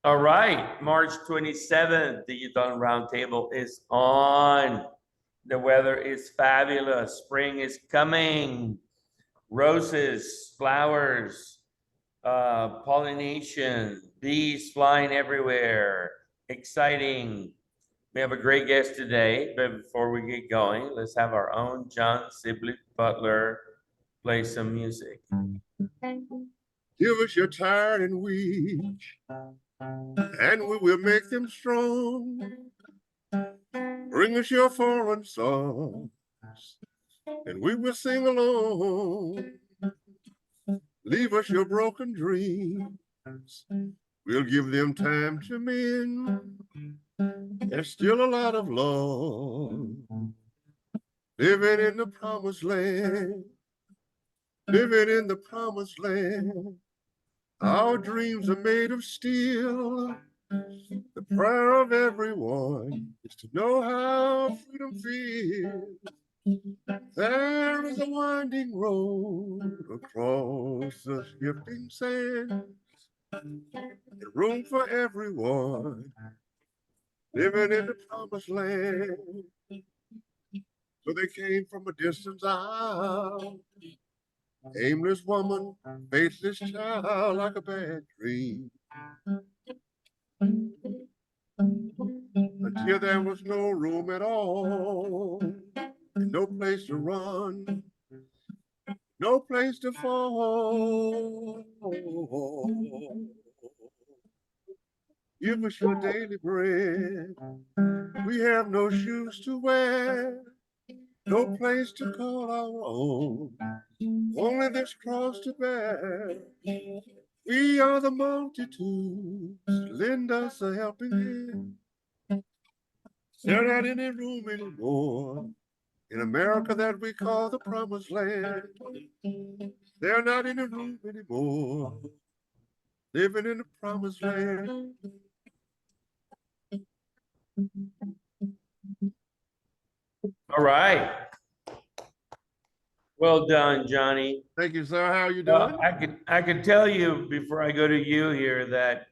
All right, March 27th, the Youth on Roundtable is on. The weather is fabulous. Spring is coming. Roses, flowers, pollination, bees flying everywhere. Exciting. We have a great guest today, but before we get going, let's have our own John Sibley Butler play some music. Give us your tired and weak, and we will make them strong. Bring us your foreign songs, and we will sing along. Leave us your broken dreams, we'll give them time to mend. There's still a lot of love living in the promised land, living in the promised land. Our dreams are made of steel. The prayer of everyone is to know how freedom feels. There is a winding road across the shifting sands, and room for everyone living in the promised land. So they came from a distance out, aimless woman, faithless child, like a bad dream. Until there was no room at all, no place to run, no place to fall. Give us your daily bread. We have no shoes to wear, no place to call our own, only this cross to bear. We are the multitudes, lend us a helping hand. There's not any room anymore in America that we call the promised land. There's not any room anymore living in the promised land. All right. Well done, Johnny. Thank you, sir. How are you doing? I could tell you before I go to you here that,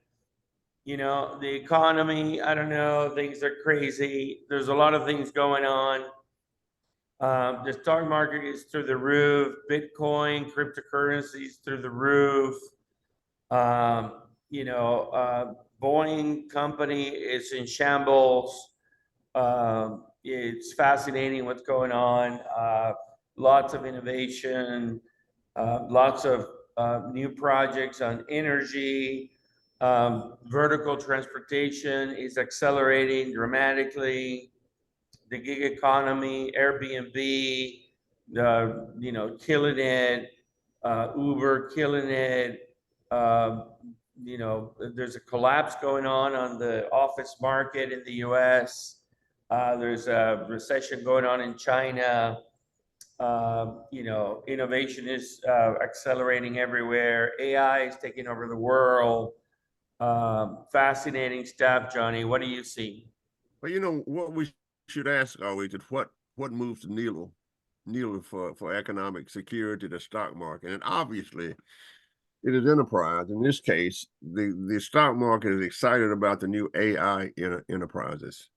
you know, the economy, I don't know, things are crazy. There's a lot of things going on. The stock market is through the roof. Bitcoin, cryptocurrencies through the roof. Boeing company is in shambles. It's fascinating what's going on. Lots of innovation, lots of new projects on energy. Vertical transportation is accelerating dramatically. The gig economy, Airbnb, killing it. Uber killing it. There's a collapse going on the office market in the U.S. There's a recession going on in China. Innovation is accelerating everywhere. AI is taking over the world. Fascinating stuff, Johnny. What do you see? Well, you know what we should ask always is what moves the needle for economic security, the stock market, and obviously it is enterprise. In this case, the stock market is excited about the new AI enterprises.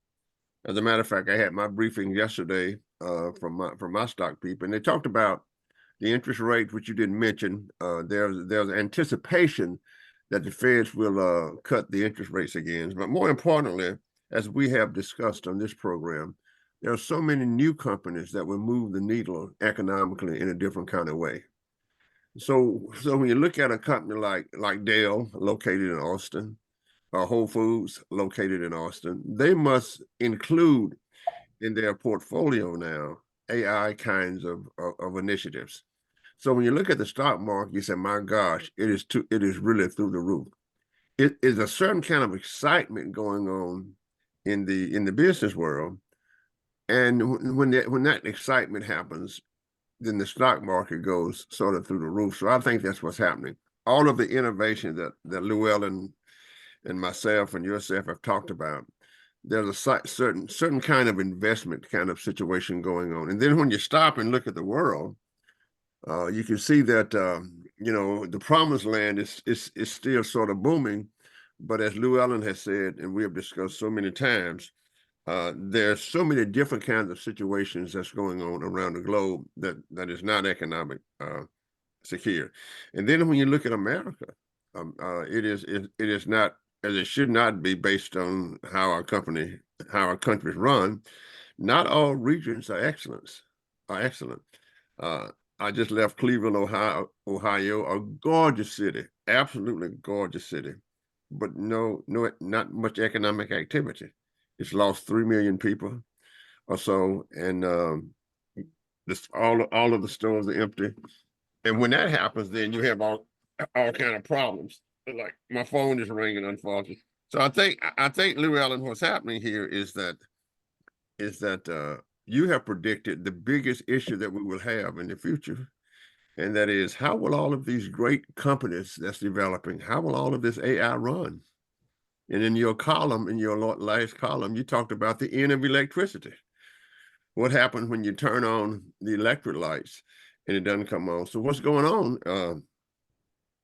As a matter of fact, I had my briefing yesterday from my stock people, and they talked about the interest rate, which you didn't mention. There's anticipation that the Feds will cut the interest rates again. But more importantly, as we have discussed on this program, there are so many new companies that will move the needle economically in a different kind of way. So when you look at a company like Dell, located in Austin, or Whole Foods, located in Austin, they must include in their portfolio now AI kinds of initiatives. So when you look at the stock market, you say, "My gosh, it is really through the roof." It is a certain kind of excitement going on in the business world, and when that excitement happens, then the stock market goes sort of through the roof. So I think that's what's happening. All of the innovation that Llewellyn and myself and yourself have talked about, there's a certain kind of investment kind of situation going on. And then when you stop and look at the world, you can see that the promised land is still sort of booming, But as Lou Allen has said, and we have discussed so many times, there's so many different kinds of situations that's going on around the globe that is not economic secure. And then when you look at America, it is not, as it should not be, based on how our countries run. Not all regions are excellent. I just left Cleveland, Ohio, a gorgeous city, absolutely gorgeous city, but not much economic activity. It's lost 3 million people or so, and all of the stores are empty. And when that happens, then you have all kind of problems. Like my phone is ringing, unfortunately. So I think Lou Allen, what's happening here is that you have predicted the biggest issue that we will have in the future, and that is, how will all of these great companies that's developing, how will all of this AI run? And in your last column, you talked about the end of electricity. What happens when you turn on the electric lights and it doesn't come on? So what's going on,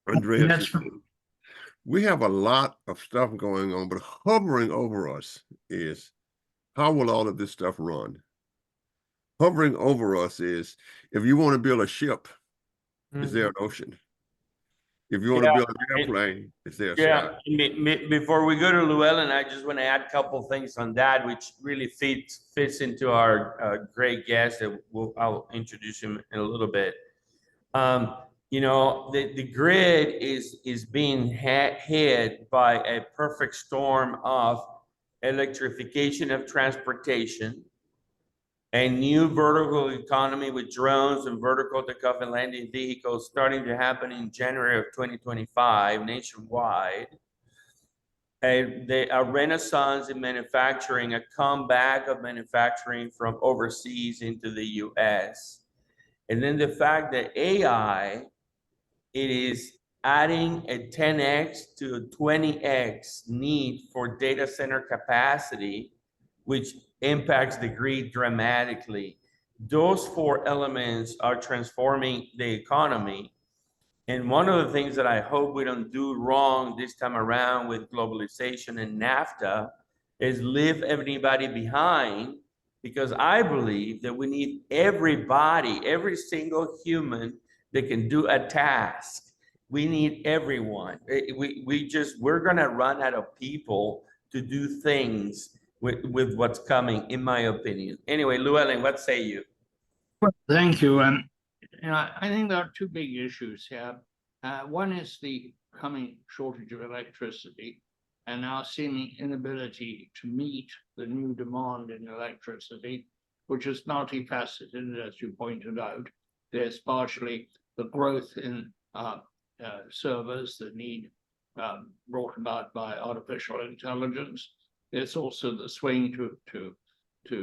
Andreas? We have a lot of stuff going on, but hovering over us is, how will all of this stuff run? Hovering over us is, if you want to build a ship, is there an ocean? If you want to build an airplane, is there a sky? Before we go to Llewellyn, I just want to add a couple things on that, which really fits into our great guest that I'll introduce him in a little bit. The grid is being hit by a perfect storm of electrification of transportation, a new vertical economy with drones and vertical takeoff and landing vehicles starting to happen in January of 2025 nationwide. A renaissance in manufacturing, a comeback of manufacturing from overseas into the US. And then the fact that AI, it is adding a 10x to a 20x need for data center capacity, which impacts the grid dramatically. Those four elements are transforming the economy. And one of the things that I hope we don't do wrong this time around with globalization and NAFTA is leave anybody behind, because I believe that we need everybody, every single human that can do a task. We need everyone. We're gonna run out of people to do things with what's coming, in my opinion. Anyway, Llewellyn, what say you? Well, thank you. I think there are two big issues here. One is the coming shortage of electricity and our seeming inability to meet the new demand in electricity, which is multifaceted, as you pointed out. There's partially the growth in servers that need brought about by artificial intelligence. There's also the swing to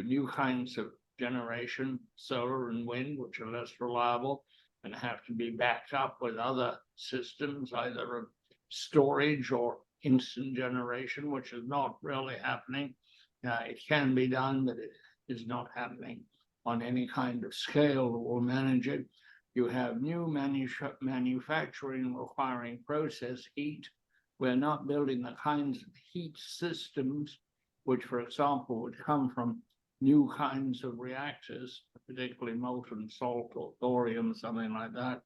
new kinds of generation, solar and wind, which are less reliable and have to be backed up with other systems, either of storage or instant generation, which is not really happening. It can be done, but it is not happening on any kind of scale that will manage it. You have new manufacturing requiring process heat. We're not building the kinds of heat systems which, for example, would come from new kinds of reactors, particularly molten salt or thorium, something like that,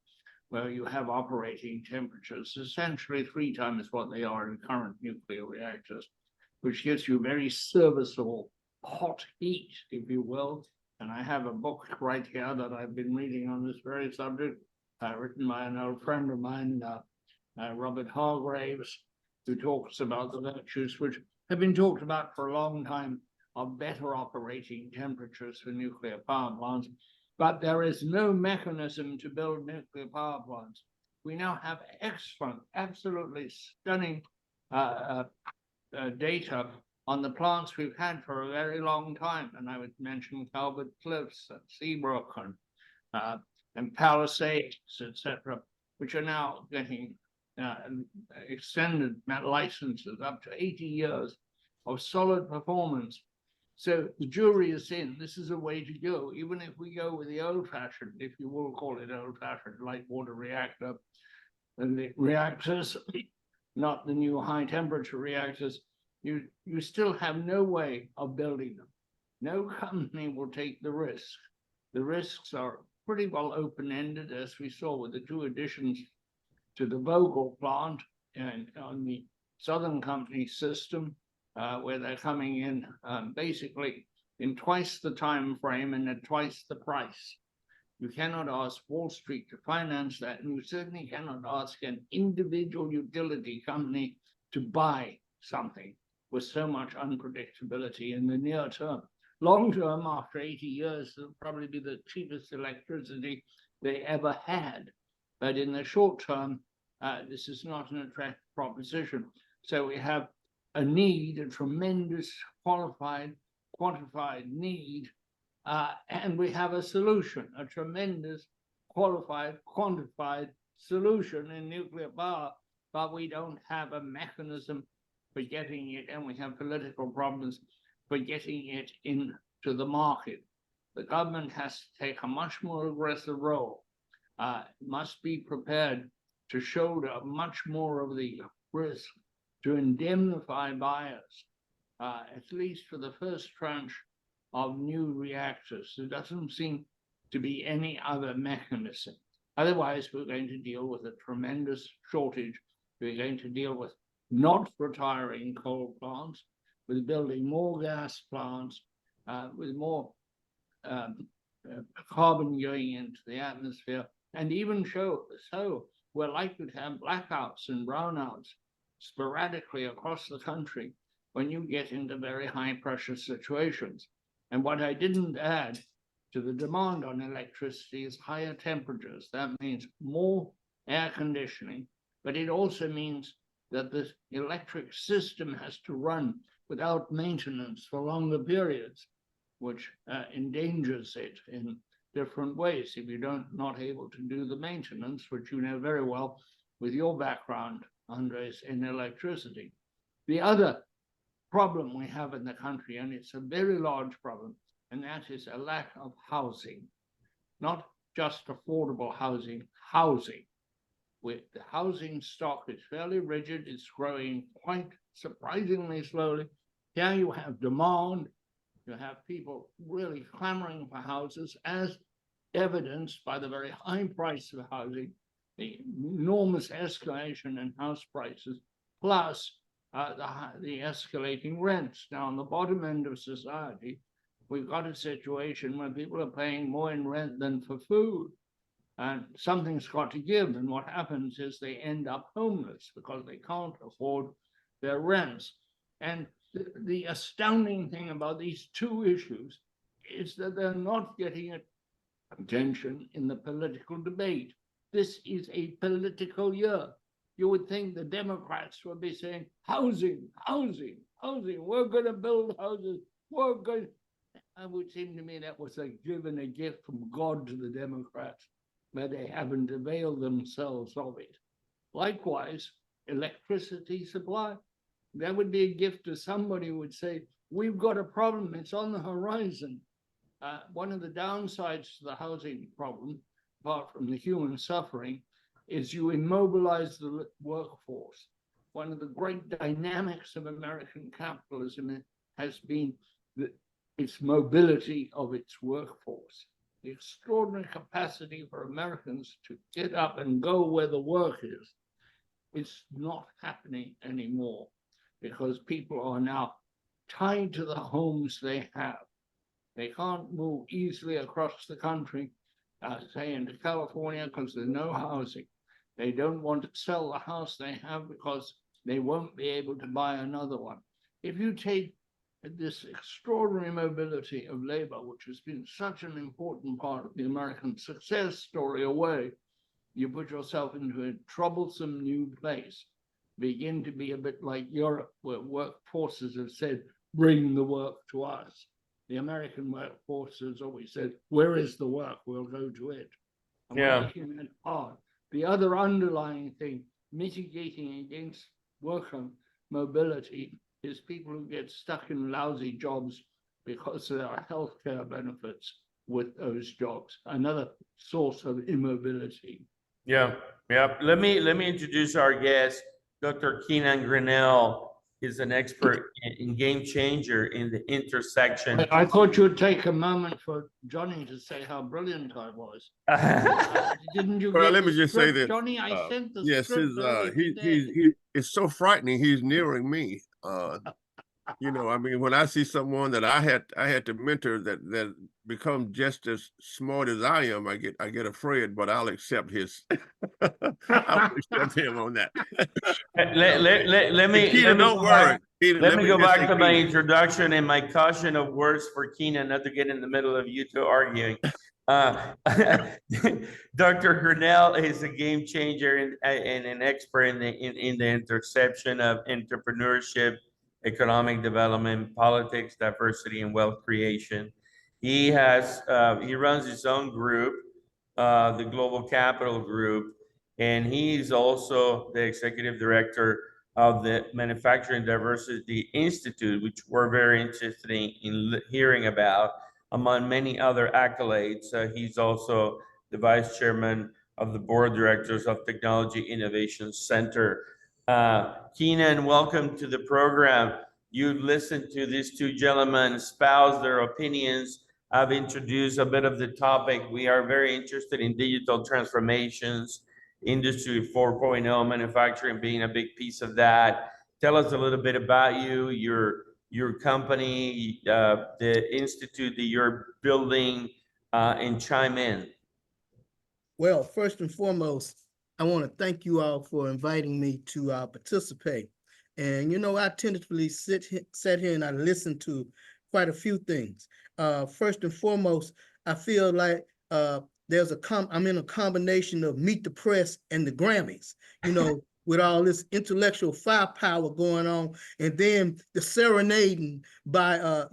where you have operating temperatures essentially 3 times what they are in current nuclear reactors, which gives you very serviceable hot heat, if you will. And I have a book right here that I've been reading on this very subject, written by an old friend of mine, Robert Hargraves, who talks about the virtues which have been talked about for a long time of better operating temperatures for nuclear power plants, but there is no mechanism to build nuclear power plants. We now have excellent, absolutely stunning data on the plants we've had for a very long time, and I would mention Calvert Cliffs and Seabrook and Palisades, etc., which are now getting extended licenses up to 80 years of solid performance. So the jury is in. This is a way to go, even if we go with the old-fashioned, if you will call it old-fashioned, light water reactor, and the reactors. not the new high temperature reactors, you still have no way of building them. No company will take the risk. The risks are pretty well open-ended, as we saw with the two additions to the Vogel plant and on the Southern Company system, where they're coming in basically in twice the time frame and at twice the price. You cannot ask Wall Street to finance that, and you certainly cannot ask an individual utility company to buy something with so much unpredictability in the near term. Long term, after 80 years, it'll probably be the cheapest electricity they ever had. But in the short term, this is not an attractive proposition. So we have a need, a tremendous qualified, quantified need, and we have a solution, a tremendous qualified, quantified solution in nuclear power, but we don't have a mechanism for getting it, and we have political problems for getting it into the market. The government has to take a much more aggressive role, must be prepared to shoulder much more of the risk, to indemnify buyers, at least for the first tranche of new reactors. There doesn't seem to be any other mechanism. Otherwise, we're going to deal with a tremendous shortage. We're going to deal with not retiring coal plants, with building more gas plants, with more carbon going into the atmosphere, and even so we're likely to have blackouts and brownouts sporadically across the country when you get into very high pressure situations. And what I didn't add to the demand on electricity is higher temperatures. That means more air conditioning, but it also means that the electric system has to run without maintenance for longer periods, which endangers it in different ways if you're not able to do the maintenance, which you know very well with your background, Andres, in electricity. The other problem we have in the country, and it's a very large problem, and that is a lack of housing. Not just affordable housing, housing. The housing stock is fairly rigid, it's growing quite surprisingly slowly. Here you have demand, you have people really clamoring for houses, as evidenced by the very high price of housing, the enormous escalation in house prices, plus the escalating rents. Now, on the bottom end of society, we've got a situation where people are paying more in rent than for food. And something's got to give. And what happens is they end up homeless because they can't afford their rents. And the astounding thing about these two issues is that they're not getting attention in the political debate. This is a political year. You would think the Democrats would be saying, housing, housing, housing. We're going to build houses. We're going. It would seem to me that was like giving a gift from God to the Democrats, but they haven't availed themselves of it. Likewise, electricity supply. That would be a gift to somebody who would say, we've got a problem. It's on the horizon. One of the downsides to the housing problem, apart from the human suffering, is you immobilize the workforce. One of the great dynamics of American capitalism has been its mobility of its workforce. The extraordinary capacity for Americans to get up and go where the work is. It's not happening anymore because people are now tied to the homes they have. They can't move easily across the country, say into California, because there's no housing. They don't want to sell the house they have because they won't be able to buy another one. If you take this extraordinary mobility of labor, which has been such an important part of the American success story, away, you put yourself into a troublesome new place. Begin to be a bit like Europe, where workforces have said, bring the work to us. The American workforce has always said, where is the work? We'll go to it. And we're making it hard. The other underlying thing, mitigating against worker mobility, is people who get stuck in lousy jobs because there are healthcare benefits with those jobs. Another source of immobility. Yeah. Let me introduce our guest, Dr. Keenan Grenell is an expert in game changer in the intersection. I thought you'd take a moment for Johnny to say how brilliant I was. Didn't you Well, get let me the just say script, this. Johnny? I sent the Yes, script his earlier he today. it's so frightening. He's nearing me. You know, I mean, when I see someone that I had to mentor that become just as smart as I am, I get afraid, but I'll accept his. I'll accept him on that. Let me Keenan, don't worry. Keenan, let me go just back say to my Keenan. introduction and my caution of words for Keenan, not to get in the middle of you two arguing. Dr. Grenell is a game changer and an expert in the intersection of entrepreneurship, economic development, politics, diversity, and wealth creation. He runs his own group, the Global Capital Group, and he's also the executive director of the Manufacturing Diversity Institute, which we're very interested in hearing about, among many other accolades. He's also the vice chairman of the board of directors of Technology Innovation Center. Keenan, welcome to the program. You've listened to these two gentlemen espouse their opinions. I've introduced a bit of the topic. We are very interested in digital transformations, Industry 4.0, manufacturing being a big piece of that. Tell us a little bit about you, your company, the institute that you're building, and chime in. Well, first and foremost, I want to thank you all for inviting me to participate. And, you know, I tentatively sat here and I listened to quite a few things. First and foremost, I feel like I'm in a combination of Meet the Press and the Grammys, you know, with all this intellectual firepower going on, and then the serenading by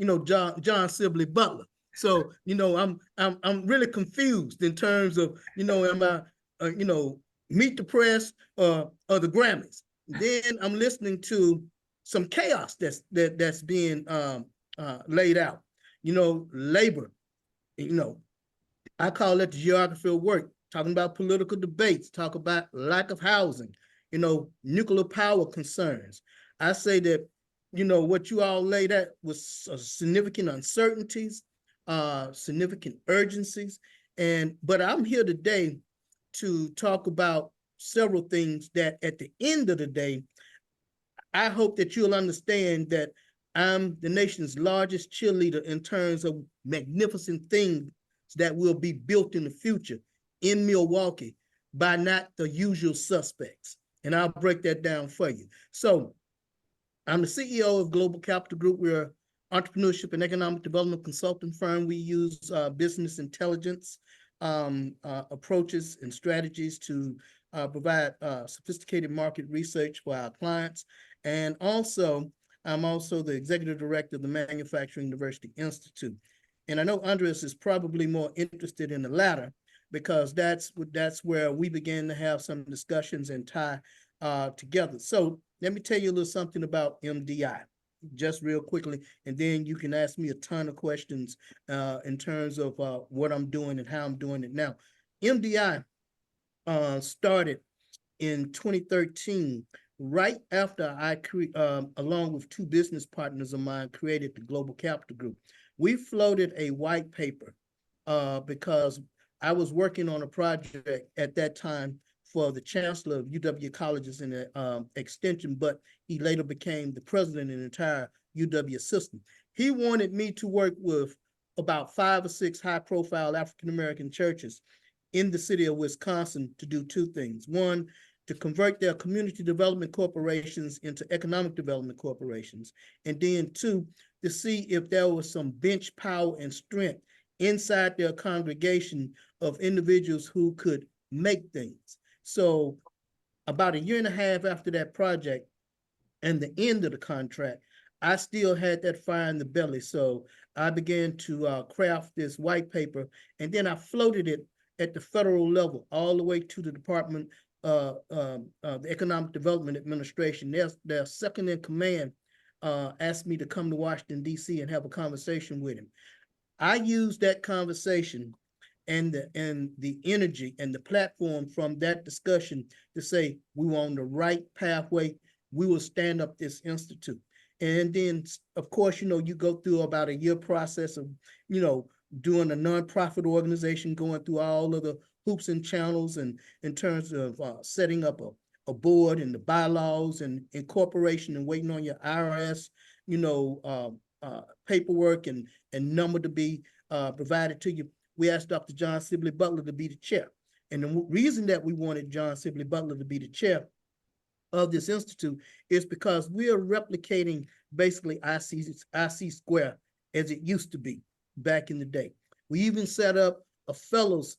John Sibley Butler. So, you know, I'm really confused in terms of, you know, am I, Meet the Press or the Grammys? Then I'm listening to some chaos that's being laid out. You know, labor. You know, I call it the geography of work. Talking about political debates. Talk about lack of housing. You know, nuclear power concerns. I say that, you know, what you all laid out was significant uncertainties, significant urgencies. But I'm here today to talk about several things that at the end of the day, I hope that you'll understand that I'm the nation's largest cheerleader in terms of magnificent things that will be built in the future in Milwaukee by not the usual suspects. And I'll break that down for you. So I'm the CEO of Global Capital Group. We're an entrepreneurship and economic development consulting firm. We use business intelligence approaches and strategies to provide sophisticated market research for our clients. And also, I'm also the executive director of the Manufacturing Diversity Institute. And I know Andres is probably more interested in the latter because that's where we began to have some discussions and tie together. So let me tell you a little something about MDI, just real quickly, and then you can ask me a ton of questions in terms of what I'm doing and how I'm doing it now. MDI started in 2013, right after I, along with two business partners of mine, created the Global Capital Group. We floated a white paper because I was working on a project at that time for the chancellor of UW colleges in the extension, but he later became the president of the entire UW system. He wanted me to work with about 5 or 6 high-profile African-American churches in the city of Wisconsin to do two things. One, to convert their community development corporations into economic development corporations. And then two, to see if there was some bench power and strength inside their congregation of individuals who could make things. So about 1.5 years after that project and the end of the contract, I still had that fire in the belly. So I began to craft this white paper, and then I floated it at the federal level, all the way to the Department the Economic Development Administration. Their second in command asked me to come to Washington, D.C. and have a conversation with him. I used that conversation and the energy and the platform from that discussion to say we were on the right pathway, we will stand up this institute. And then, of course, you go through about a year process of, doing a nonprofit organization, going through all of the hoops and channels, and in terms of setting up a board and the bylaws and incorporation and waiting on your IRS, paperwork and number to be provided to you. We asked Dr. John Sibley Butler to be the chair. And the reason that we wanted John Sibley Butler to be the chair of this institute is because we are replicating basically IC Square as it used to be back in the day. We even set up a fellows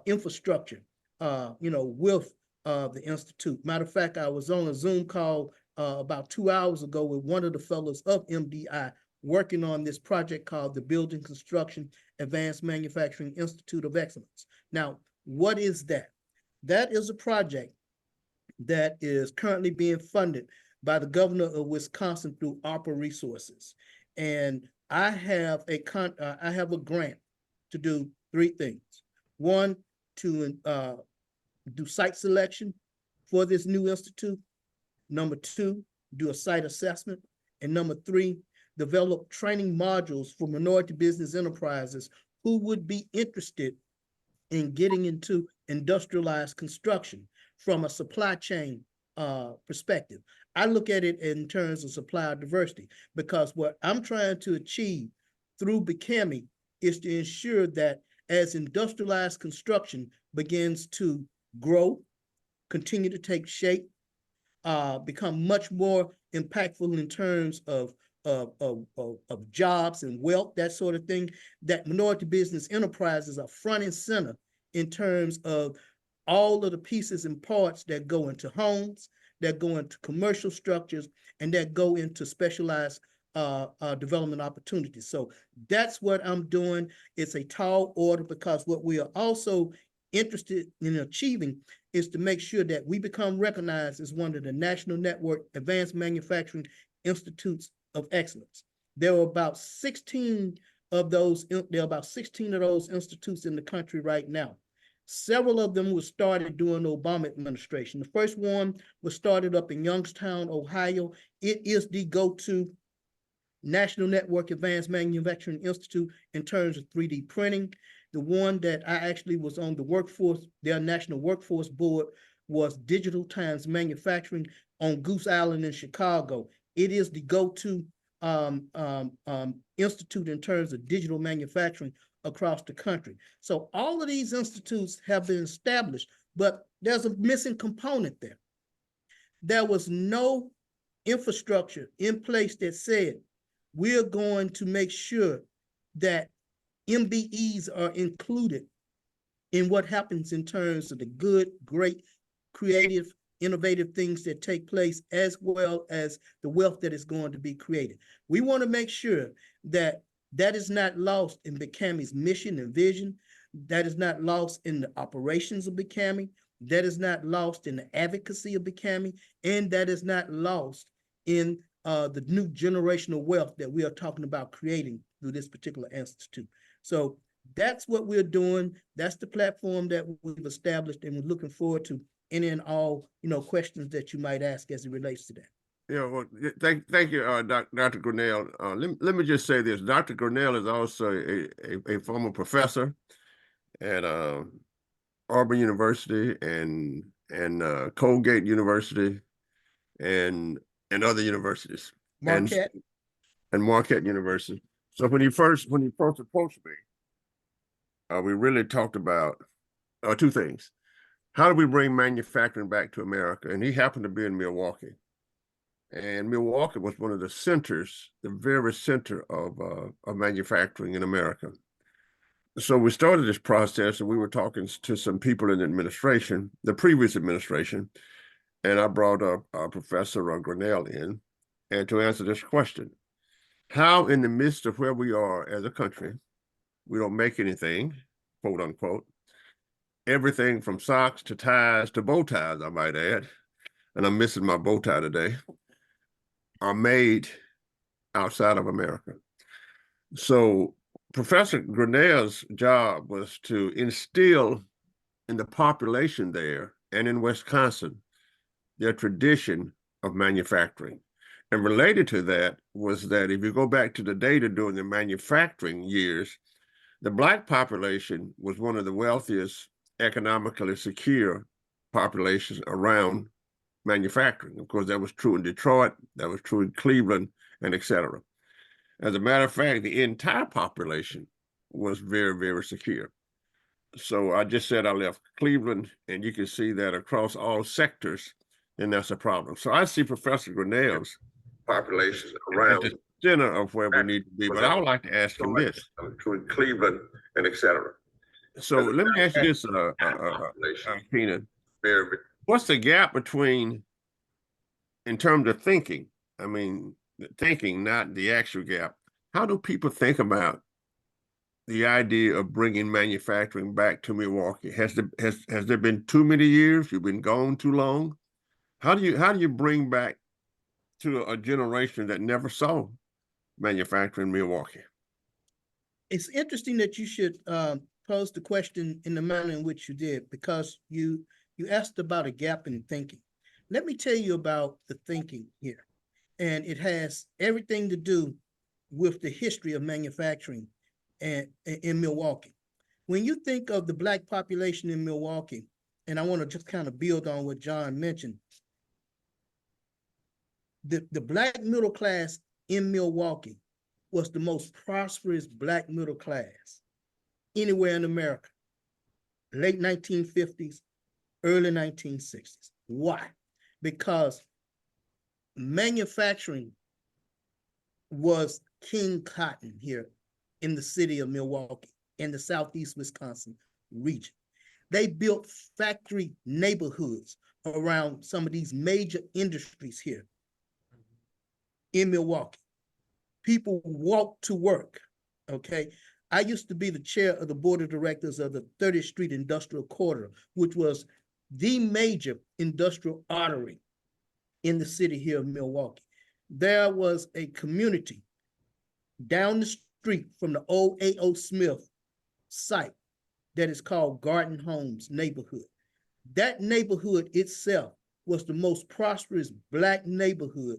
infrastructure, with the institute. Matter of fact, I was on a Zoom call about 2 hours ago with one of the fellows of MDI working on this project called the Building Construction Advanced Manufacturing Institute of Excellence. Now, what is that? That is a project that is currently being funded by the governor of Wisconsin through ARPA resources. And I have a grant to do 3 things. One, to do site selection for this new institute. Number 2, do a site assessment. And number 3, develop training modules for minority business enterprises who would be interested in getting into industrialized construction from a supply chain perspective. I look at it in terms of supplier diversity, because what I'm trying to achieve through BCAMI is to ensure that as industrialized construction begins to grow, continue to take shape, become much more impactful in terms of jobs and wealth, that sort of thing, that minority business enterprises are front and center in terms of all of the pieces and parts that go into homes, that go into commercial structures, and that go into specialized development opportunities. So that's what I'm doing. It's a tall order, because what we are also interested in achieving is to make sure that we become recognized as one of the National Network Advanced Manufacturing Institutes of Excellence. There are about 16 of those institutes in the country right now. Several of them were started during the Obama administration. The first one was started up in Youngstown, Ohio. It is the go-to National Network Advanced Manufacturing Institute in terms of 3D printing. The one that I actually was on their National Workforce Board, was Digital Times Manufacturing on Goose Island in Chicago. It is the go-to institute in terms of digital manufacturing across the country. So all of these institutes have been established, but there's a missing component there. There was no infrastructure in place that said, we're going to make sure that MBEs are included in what happens in terms of the good, great, creative, innovative things that take place, as well as the wealth that is going to be created. We want to make sure that that is not lost in BCAMI's mission and vision. That is not lost in the operations of BCAMI. That is not lost in the advocacy of BCAMI. And that is not lost in the new generational wealth that we are talking about creating through this particular institute. So that's what we're doing. That's the platform that we've established, and we're looking forward to any and all questions that you might ask as it relates to that. Yeah, well, thank you, Dr. Grenell. Let me just say this. Dr. Grenell is also a former professor at Auburn University and Colgate University and other universities. Marquette. And Marquette University. So when he first approached me, we really talked about 2 things. How do we bring manufacturing back to America? And he happened to be in Milwaukee. And Milwaukee was one of the centers, the very center of manufacturing in America. So we started this process, and we were talking to some people in the administration, the previous administration, and I brought up Professor Grenell in, and to answer this question: how, in the midst of where we are as a country, we don't make anything, quote unquote, everything from socks to ties to bow ties, I might add, and I'm missing my bow tie today, are made outside of America. So Professor Grenell's job was to instill in the population there and in Wisconsin their tradition of manufacturing. And related to that was that if you go back to the data during the manufacturing years, the Black population was one of the wealthiest, economically secure populations around manufacturing. Of course, that was true in Detroit, that was true in Cleveland, and et cetera. As a matter of fact, the entire population was very, very secure. So I just said I left Cleveland, and you can see that across all sectors, and that's a problem. So I see Professor Grenell's population around the center of where we need to be. But I would like to ask him this: between Cleveland and et cetera. So let me ask you this, Keenan. What's the gap between, in terms of thinking? I mean, thinking, not the actual gap. How do people think about the idea of bringing manufacturing back to Milwaukee? Has there been too many years? You've been gone too long? How do you bring back to a generation that never saw manufacturing in Milwaukee? It's interesting that you should pose the question in the manner in which you did, because you asked about a gap in thinking. Let me tell you about the thinking here. And it has everything to do with the history of manufacturing and in Milwaukee. When you think of the Black population in Milwaukee, and I want to just kind of build on what John mentioned, the Black middle class in Milwaukee was the most prosperous Black middle class anywhere in America, late 1950s, early 1960s. Why? Because manufacturing was king cotton here in the city of Milwaukee, in the southeast Wisconsin region. They built factory neighborhoods around some of these major industries here in Milwaukee. People walked to work, okay? I used to be the chair of the board of directors of the 30th Street Industrial Corridor, which was the major industrial artery in the city here of Milwaukee. There was a community down the street from the old A.O. Smith site that is called Garden Homes neighborhood. That neighborhood itself was the most prosperous Black neighborhood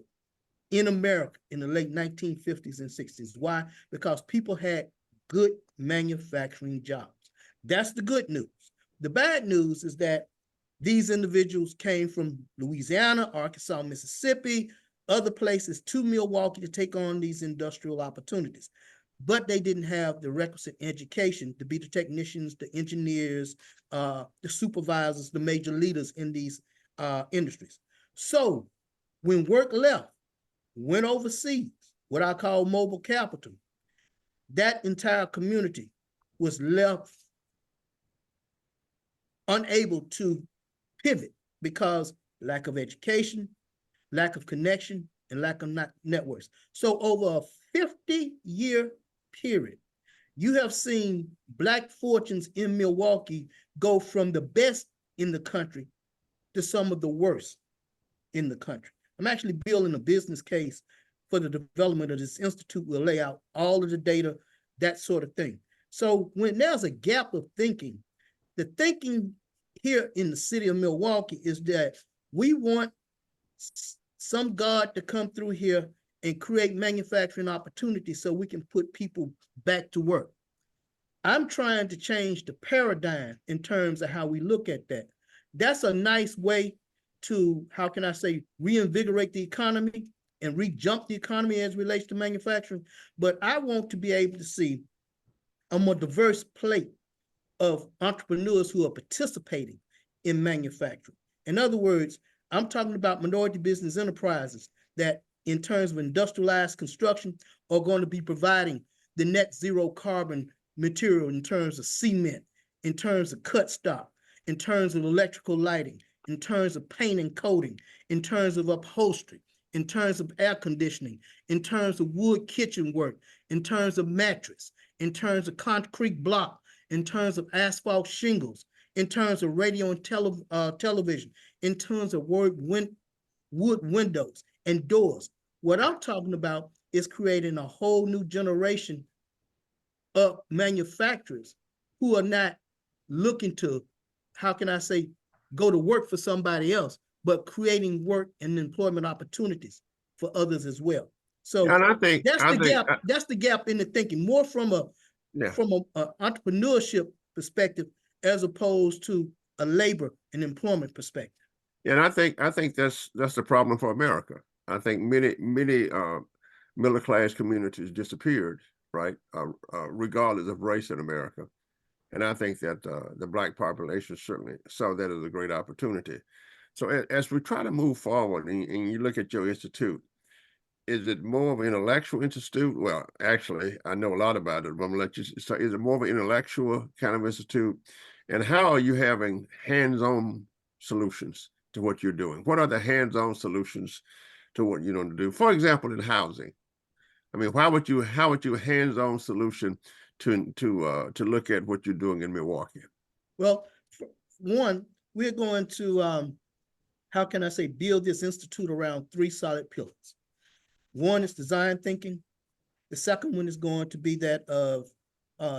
in America in the late 1950s and 60s. Why? Because people had good manufacturing jobs. That's the good news. The bad news is that these individuals came from Louisiana, Arkansas, Mississippi, other places to Milwaukee to take on these industrial opportunities. But they didn't have the requisite education to be the technicians, the engineers, the supervisors, the major leaders in these industries. So when work left, went overseas, what I call mobile capital, that entire community was left unable to pivot because lack of education, lack of connection, and lack of networks. So over a 50-year period, you have seen Black fortunes in Milwaukee go from the best in the country to some of the worst in the country. I'm actually building a business case for the development of this institute. We'll lay out all of the data, that sort of thing. So when there's a gap of thinking, the thinking here in the city of Milwaukee is that we want some God to come through here and create manufacturing opportunities so we can put people back to work. I'm trying to change the paradigm in terms of how we look at that. That's a nice way to, how can I say, reinvigorate the economy and re-jump the economy as it relates to manufacturing. But I want to be able to see a more diverse plate of entrepreneurs who are participating in manufacturing. In other words, I'm talking about minority business enterprises that, in terms of industrialized construction, are going to be providing the net zero carbon material in terms of cement, in terms of cut stock, in terms of electrical lighting, in terms of paint and coating, in terms of upholstery, in terms of air conditioning, in terms of wood kitchen work, in terms of mattress, in terms of concrete block, in terms of asphalt shingles, in terms of radio and television, in terms of wood windows and doors. What I'm talking about is creating a whole new generation of manufacturers who are not looking to, how can I say, go to work for somebody else, but creating work and employment opportunities for others as well. So And I think, that's the gap. That's the gap in the thinking, more from a entrepreneurship perspective as opposed to a labor and employment perspective. and I think that's the problem for America. I think many middle class communities disappeared, right, regardless of race in America. And I think that the Black population certainly saw that as a great opportunity. So as we try to move forward, and you look at your institute, is it more of an intellectual institute? Well, actually, I know a lot about it, but I'm gonna let you. So, is it more of an intellectual kind of institute? And how are you having hands-on solutions to what you're doing? What are the hands-on solutions to what you want to do? For example, in housing, I mean, how would you hands-on solution to look at what you're doing in Milwaukee? Well, one, we're going to how can I say, build this institute around 3 solid pillars. One is design thinking. The second one is going to be that of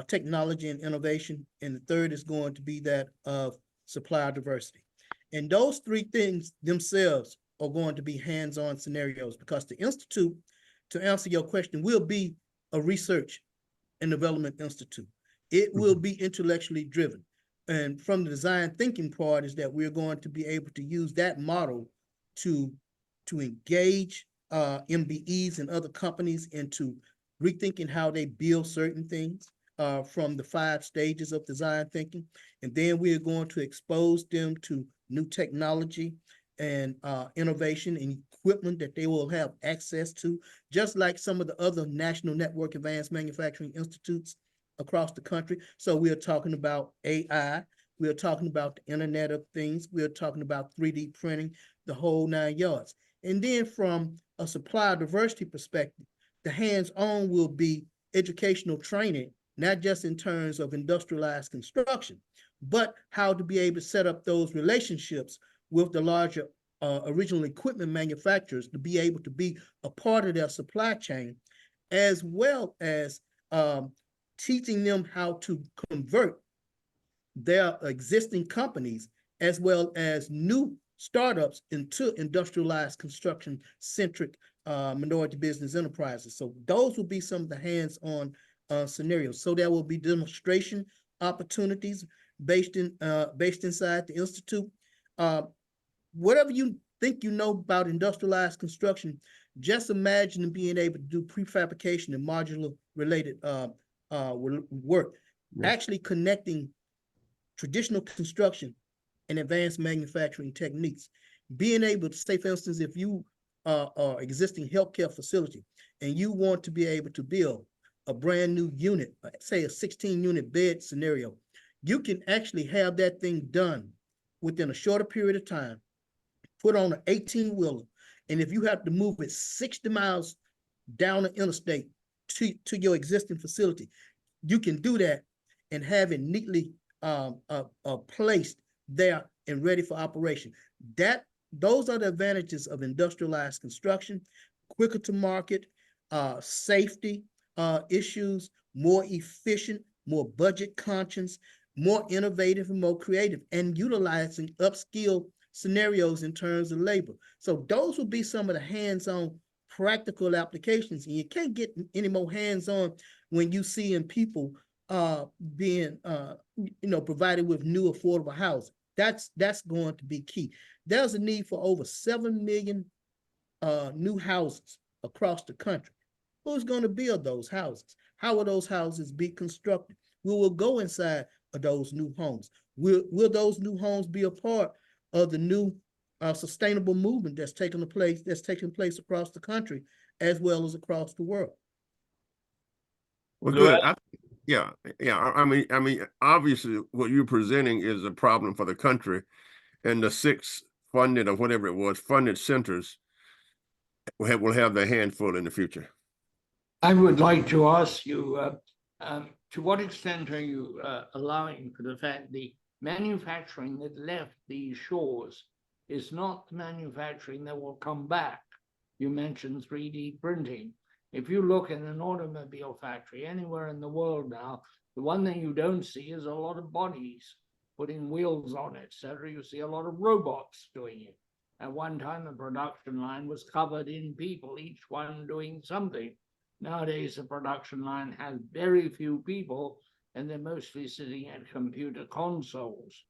technology and innovation. And the third is going to be that of supplier diversity. And those 3 things themselves are going to be hands-on scenarios, because the institute, to answer your question, will be a research and development institute. It will be intellectually driven. And from the design thinking part is that we're going to be able to use that model to engage MBEs and other companies into rethinking how they build certain things from the 5 stages of design thinking. And then we're going to expose them to new technology and innovation and equipment that they will have access to, just like some of the other National Network Advanced Manufacturing Institutes across the country. So we are talking about AI, we are talking about the Internet of Things, we are talking about 3D printing, the whole 9 yards. And then from a supplier diversity perspective, the hands-on will be educational training, not just in terms of industrialized construction, but how to be able to set up those relationships with the larger original equipment manufacturers to be able to be a part of their supply chain, as well as teaching them how to convert their existing companies as well as new startups into industrialized construction centric minority business enterprises. So those will be some of the hands-on scenarios. So there will be demonstration opportunities based inside the institute. Whatever you think you know about industrialized construction, just imagine being able to do prefabrication and modular related work, actually connecting traditional construction and advanced manufacturing techniques. Being able to say, for instance, if you are existing healthcare facility and you want to be able to build a brand new unit, say a 16-unit bed scenario, you can actually have that thing done within a shorter period of time, put on an 18-wheeler, and if you have to move it 60 miles down the interstate to your existing facility, you can do that and have it neatly placed there and ready for operation. Those are the advantages of industrialized construction: quicker to market, safety issues, more efficient, more budget conscious, more innovative and more creative, and utilizing upskill scenarios in terms of labor. So those will be some of the hands-on practical applications. And you can't get any more hands-on when you see in people being provided with new affordable housing. That's going to be key. There's a need for over 7 million new houses across the country. Who's going to build those houses? How will those houses be constructed? We will go inside of those new homes. Will those new homes be a part of the new sustainable movement that's taking place across the country as well as across the world? Well, good. I mean, obviously, what you're presenting is a problem for the country, and the 6 funded or whatever it was funded centers will have their handful in the future. I would like to ask you, to what extent are you allowing for the fact the manufacturing that left these shores is not the manufacturing that will come back? You mentioned 3D printing. If you look in an automobile factory anywhere in the world now, the one thing you don't see is a lot of bodies putting wheels on it, etc. You see a lot of robots doing it. At one time, the production line was covered in people, each one doing something. Nowadays, the production line has very few people, and they're mostly sitting at computer consoles.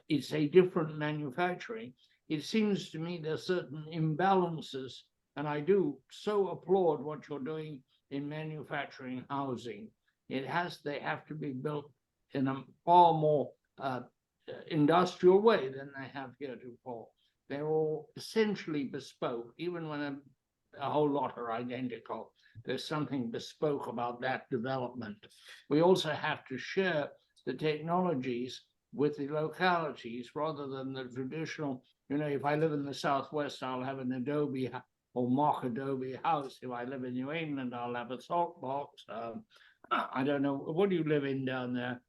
It's a different manufacturing. It seems to me there's certain imbalances, and I do so applaud what you're doing in manufacturing housing. They have to be built in a far more industrial way than they have heretofore. They're all essentially bespoke, even when a whole lot are identical. There's something bespoke about that development. We also have to share the technologies with the localities rather than the traditional, if I live in the Southwest, I'll have an Adobe or mock Adobe house. If I live in New England, I'll have a salt box. I don't know, what do you live in down there?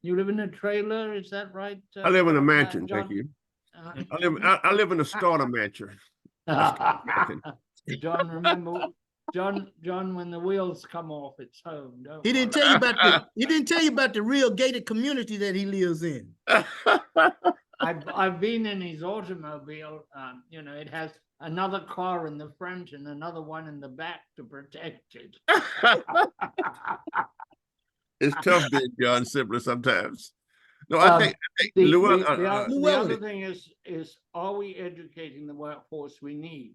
You live in a trailer, is that right? I live in a mansion, John? thank you. I live in a starter mansion. John, remember, John, when the wheels come off, it's home. He didn't tell you about the real gated community that he lives in. I've been in his automobile. It has another car in the front and another one in the back to protect it. It's tough being John Simpler sometimes. No, I think the other thing is, are we educating the workforce we need?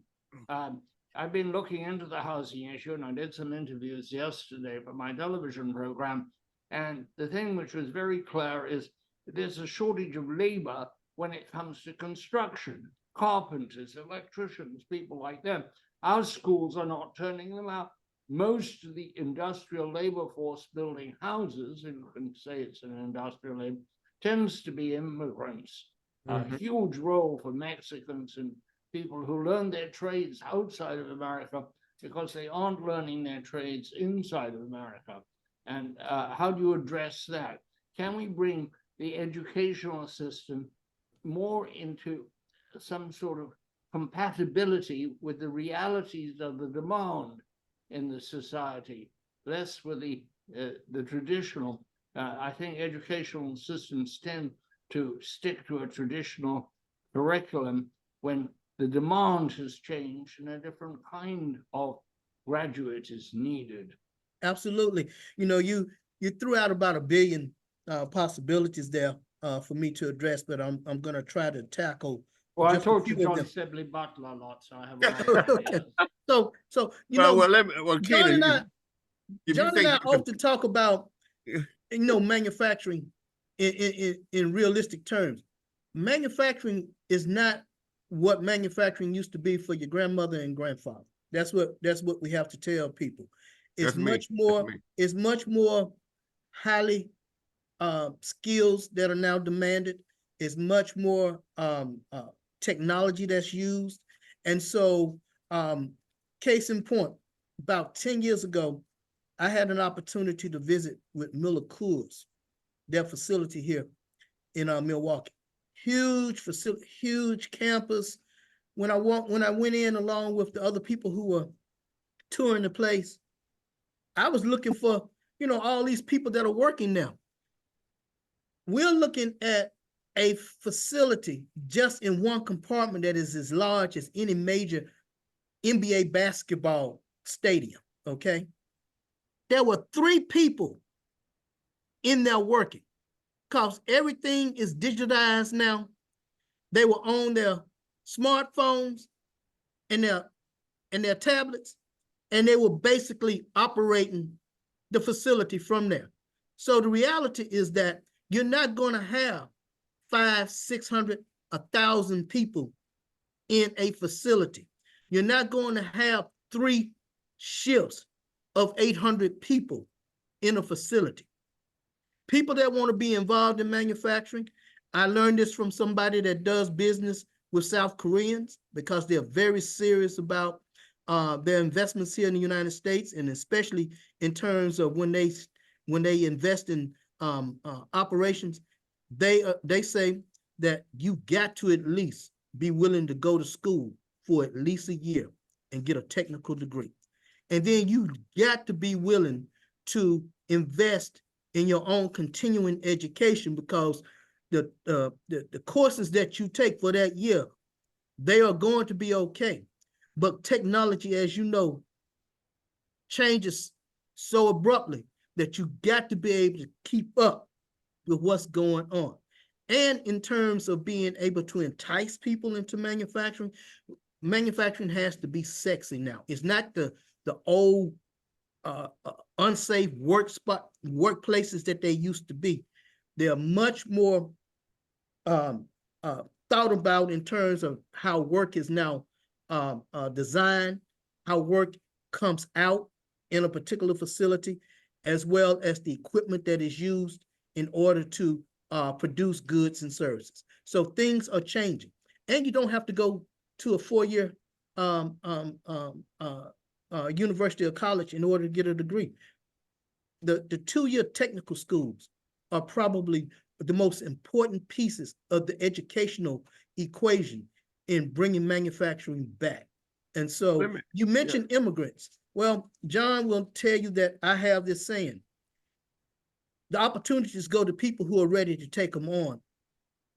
I've been looking into the housing issue, and I did some interviews yesterday for my television program. And the thing which was very clear is there's a shortage of labor when it comes to construction, carpenters, electricians, people like them. Our schools are not turning them out. Most of the industrial labor force building houses, and you can say it's an industrial labor, tends to be immigrants. A huge role for Mexicans and people who learn their trades outside of America because they aren't learning their trades inside of America. And how do you address that? Can we bring the educational system more into some sort of compatibility with the realities of the demand in the society, less with the traditional? I think educational systems tend to stick to a traditional curriculum when the demand has changed and a different kind of graduate is needed. Absolutely. You threw out about 1 billion possibilities there for me to address, but I'm going to try to tackle. Well, I told you John Sibley Butler a lot, so I have a lot of ideas. So Keenan, John and I often talk about manufacturing in realistic terms. Manufacturing is not what manufacturing used to be for your grandmother and grandfather. That's what we have to tell people. It's much more highly skills that are now demanded. It's much more technology that's used. And so case in point, about 10 years ago, I had an opportunity to visit with Miller Coors, their facility here in Milwaukee. Huge facility, huge campus. When I went in along with the other people who were touring the place, I was looking for, all these people that are working now. We're looking at a facility just in one compartment that is as large as any major NBA basketball stadium, okay? There were 3 people in there working because everything is digitized now. They were on their smartphones and their tablets, and they were basically operating the facility from there. So the reality is that you're not going to have 500, 600, 1,000 people in a facility. You're not going to have 3 shifts of 800 people in a facility. People that want to be involved in manufacturing, I learned this from somebody that does business with South Koreans because they're very serious about their investments here in the United States, and especially in terms of when they invest in operations, they say that you got to at least be willing to go to school for at least a year and get a technical degree. And then you got to be willing to invest in your own continuing education, because the courses that you take for that year, they are going to be okay. But technology, as you know, changes so abruptly that you got to be able to keep up with what's going on. And in terms of being able to entice people into manufacturing, manufacturing has to be sexy now. It's not the old unsafe workplaces that they used to be. They are much more thought about in terms of how work is now designed, how work comes out in a particular facility, as well as the equipment that is used in order to produce goods and services. So things are changing, and you don't have to go to a four-year university or college in order to get a degree. The two-year technical schools are probably the most important pieces of the educational equation in bringing manufacturing back. And so you mentioned immigrants. Well, John will tell you that I have this saying: the opportunities go to people who are ready to take them on,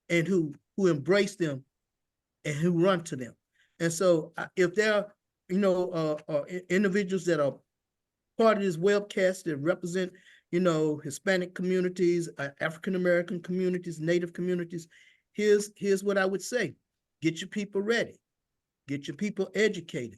and who embrace them, and who run to them. And so if there are, individuals that are part of this webcast that represent, Hispanic communities, African-American communities, Native communities, here's what I would say: get your people ready, get your people educated,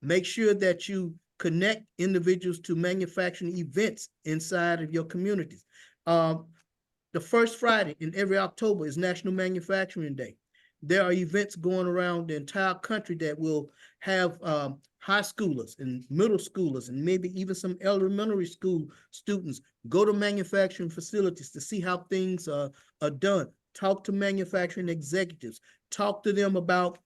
make sure that you connect individuals to manufacturing events inside of your communities. The first Friday in every October is National Manufacturing Day. There are events going around the entire country that will have high schoolers and middle schoolers and maybe even some elementary school students go to manufacturing facilities to see how things are done. Talk to manufacturing executives. Talk to them about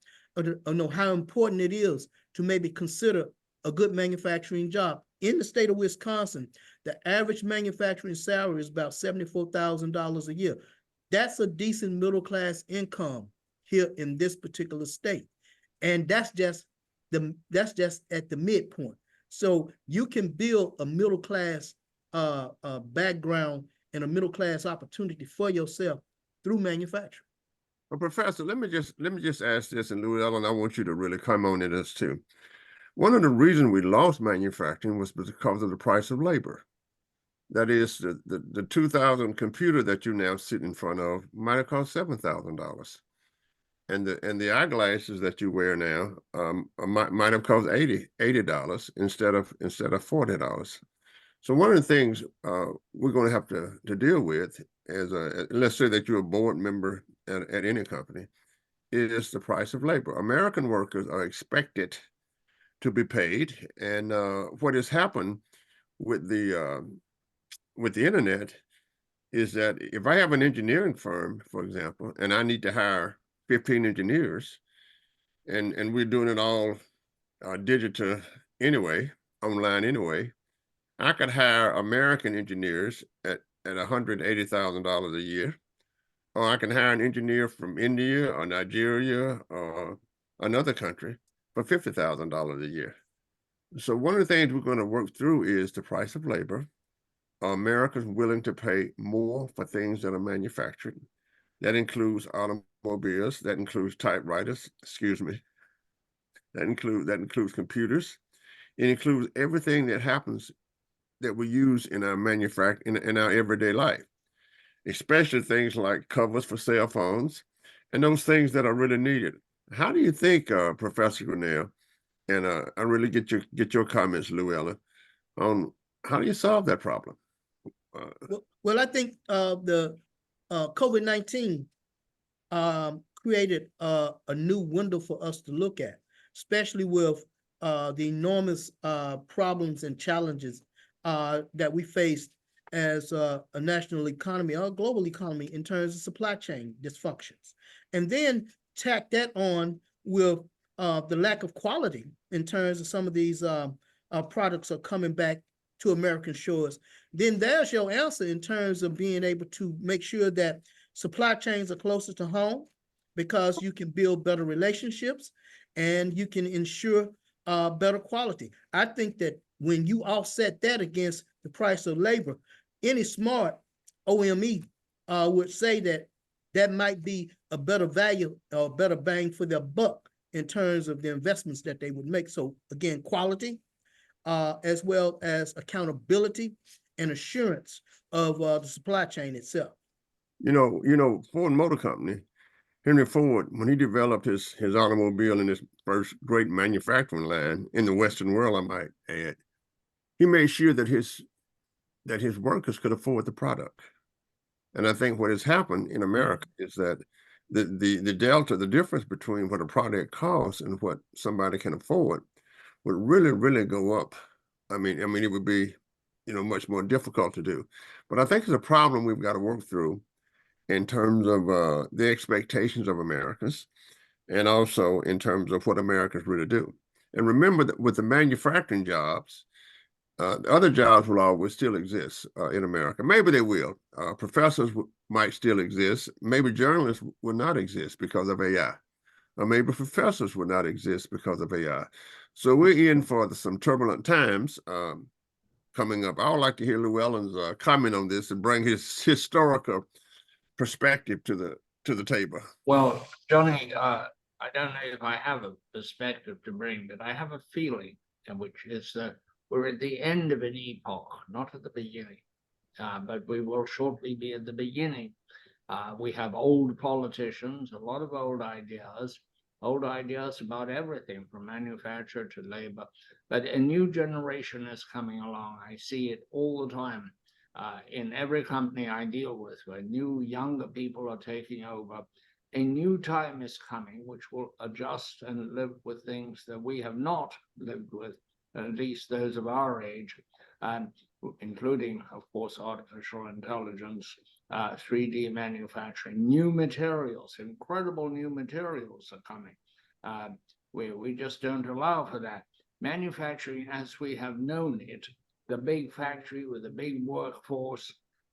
how important it is to maybe consider a good manufacturing job. In the state of Wisconsin, the average manufacturing salary is about $74,000 a year. That's a decent middle-class income here in this particular state. And that's just at the midpoint. So you can build a middle-class background and a middle-class opportunity for yourself through manufacturing. Well, Professor, let me just ask this, and Louis Ellen, I want you to really come on to this too. One of the reasons we lost manufacturing was because of the price of labor. That is, the 2000 computer that you now sit in front of might have cost $7,000. And the eyeglasses that you wear now might have cost $80 instead of $40. So one of the things we're going to have to deal with as let's say that you're a board member at any company, is the price of labor. American workers are expected to be paid, and what has happened with the internet is that if I have an engineering firm, for example, and I need to hire 15 engineers, and we're doing it all digital anyway, online anyway, I could hire American engineers at $180,000 a year, or I can hire an engineer from India or Nigeria or another country for $50,000 a year. So one of the things we're going to work through is the price of labor. Are Americans willing to pay more for things that are manufactured? That includes automobiles, that includes typewriters, that includes computers. It includes everything that happens that we use in our in our everyday life, especially things like covers for cell phones and those things that are really needed. How do you think, Professor Grenell, and I really get your comments, Llewellyn, on how do you solve that problem? Well, I think the COVID-19 created a new window for us to look at, especially with the enormous problems and challenges that we faced as a national economy or a global economy in terms of supply chain dysfunctions. And then tack that on with the lack of quality in terms of some of these products are coming back to American shores. Then there's your answer in terms of being able to make sure that supply chains are closer to home, because you can build better relationships and you can ensure better quality. I think that when you offset that against the price of labor, any smart OME would say that that might be a better value or better bang for their buck in terms of the investments that they would make. So again, quality, as well as accountability and assurance of the supply chain itself. Ford Motor Company, Henry Ford, when he developed his automobile in his first great manufacturing line in the Western world, I might add, he made sure that his workers could afford the product. And I think what has happened in America is that the delta, the difference between what a product costs and what somebody can afford would really, really go up. I mean, it would be, much more difficult to do. But I think it's a problem we've got to work through in terms of the expectations of Americans, and also in terms of what Americans really do. And remember that with the manufacturing jobs, other jobs will always still exist in America. Maybe they will. Professors might still exist. Maybe journalists will not exist because of AI. Or maybe professors will not exist because of AI. So we're in for some turbulent times coming up. I would like to hear Llewellyn's comment on this and bring his historical perspective to the table. Well, Johnny, I don't know if I have a perspective to bring, but I have a feeling, which is that we're at the end of an epoch, not at the beginning, but we will shortly be at the beginning. We have old politicians, a lot of old ideas about everything from manufacture to labor, but a new generation is coming along. I see it all the time. In every company I deal with, where new younger people are taking over, a new time is coming which will adjust and live with things that we have not lived with, at least those of our age, including, of course, artificial intelligence, 3D manufacturing, new materials, incredible new materials are coming. We just don't allow for that. Manufacturing as we have known it, the big factory with a big workforce,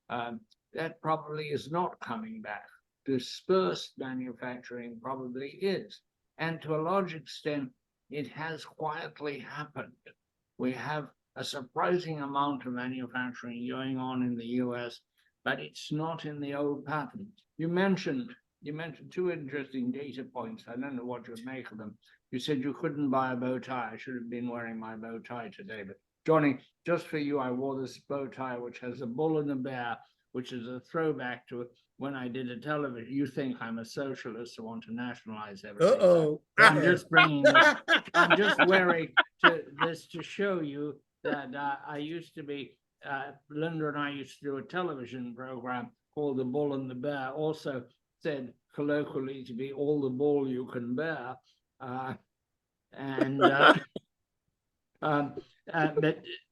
that probably is not coming back. Dispersed manufacturing probably is. And to a large extent, it has quietly happened. We have a surprising amount of manufacturing going on in the US, but it's not in the old pattern. You mentioned two interesting data points. I don't know what you'd make of them. You said you couldn't buy a bow tie. I should have been wearing my bow tie today, but Johnny, just for you, I wore this bow tie, which has a bull and a bear, which is a throwback to when I did a television. You think I'm a socialist who want to nationalize everything. Uh-oh. I'm just bringing this. I'm just wearing this to show you that I used to be, Linda and I used to do a television program called The Bull and the Bear, also said colloquially to be all the bull you can bear. But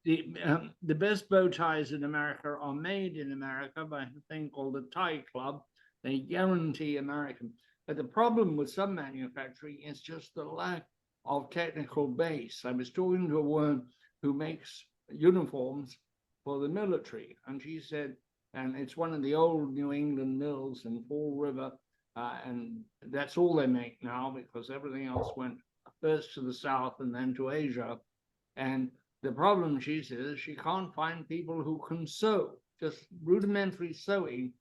the best bow ties in America are made in America by a thing called the Tie Club. They guarantee American. But the problem with some manufacturing is just the lack of technical base. I was talking to a woman who makes uniforms for the military, and she said, and it's one of the old New England mills in Fall River, and that's all they make now because everything else went first to the south and then to Asia. And the problem, she says, she can't find people who can sew. Just rudimentary sewing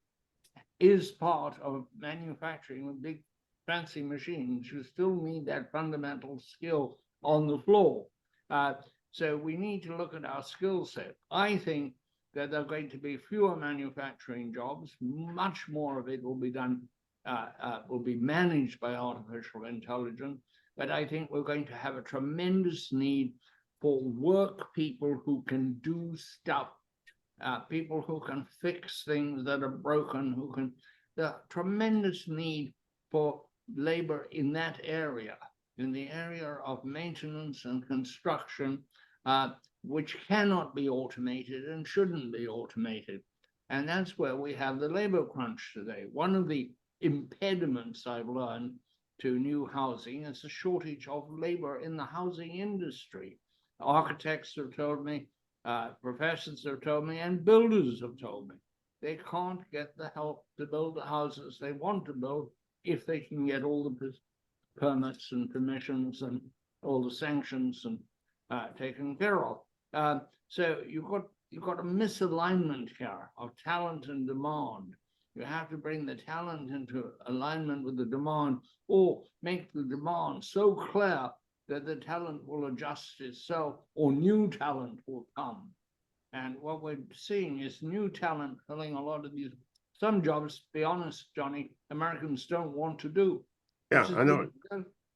is part of manufacturing with big fancy machines. You still need that fundamental skill on the floor. So we need to look at our skill set. I think that there are going to be fewer manufacturing jobs. Much more of it will be done, will be managed by artificial intelligence. But I think we're going to have a tremendous need for work people who can do stuff, people who can fix things that are broken, who can, the tremendous need for labor in that area, in the area of maintenance and construction, which cannot be automated and shouldn't be automated. And that's where we have the labor crunch today. One of the impediments I've learned to new housing is the shortage of labor in the housing industry. Architects have told me, professors have told me, and builders have told me they can't get the help to build the houses they want to build if they can get all the permits and permissions and all the sanctions and taken care of. So you've got a misalignment here of talent and demand. You have to bring the talent into alignment with the demand, or make the demand so clear that the talent will adjust itself, or new talent will come. And what we're seeing is new talent filling a lot of these, some jobs, to be honest, Johnny, Americans don't want to do. Yeah, I know.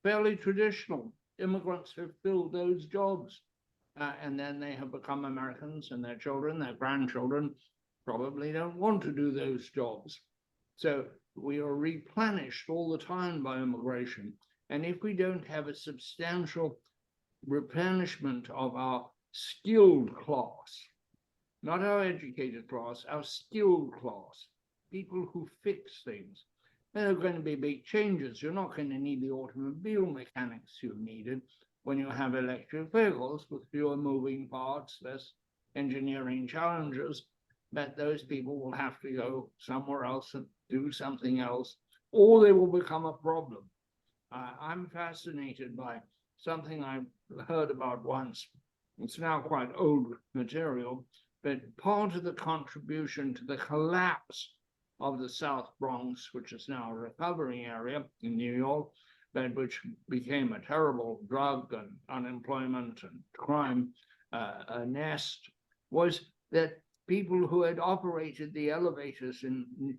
Fairly traditional. Immigrants have filled those jobs. And then they have become Americans, and their children, their grandchildren, probably don't want to do those jobs. So we are replenished all the time by immigration. And if we don't have a substantial replenishment of our skilled class, not our educated class, our skilled class, people who fix things, there are going to be big changes. You're not going to need the automobile mechanics you needed when you have electric vehicles with fewer moving parts, less engineering challenges, but those people will have to go somewhere else and do something else, or they will become a problem. I'm fascinated by something I heard about once. It's now quite old material, but part of the contribution to the collapse of the South Bronx, which is now a recovering area in New York, but which became a terrible drug and unemployment and crime nest, was that people who had operated the elevators in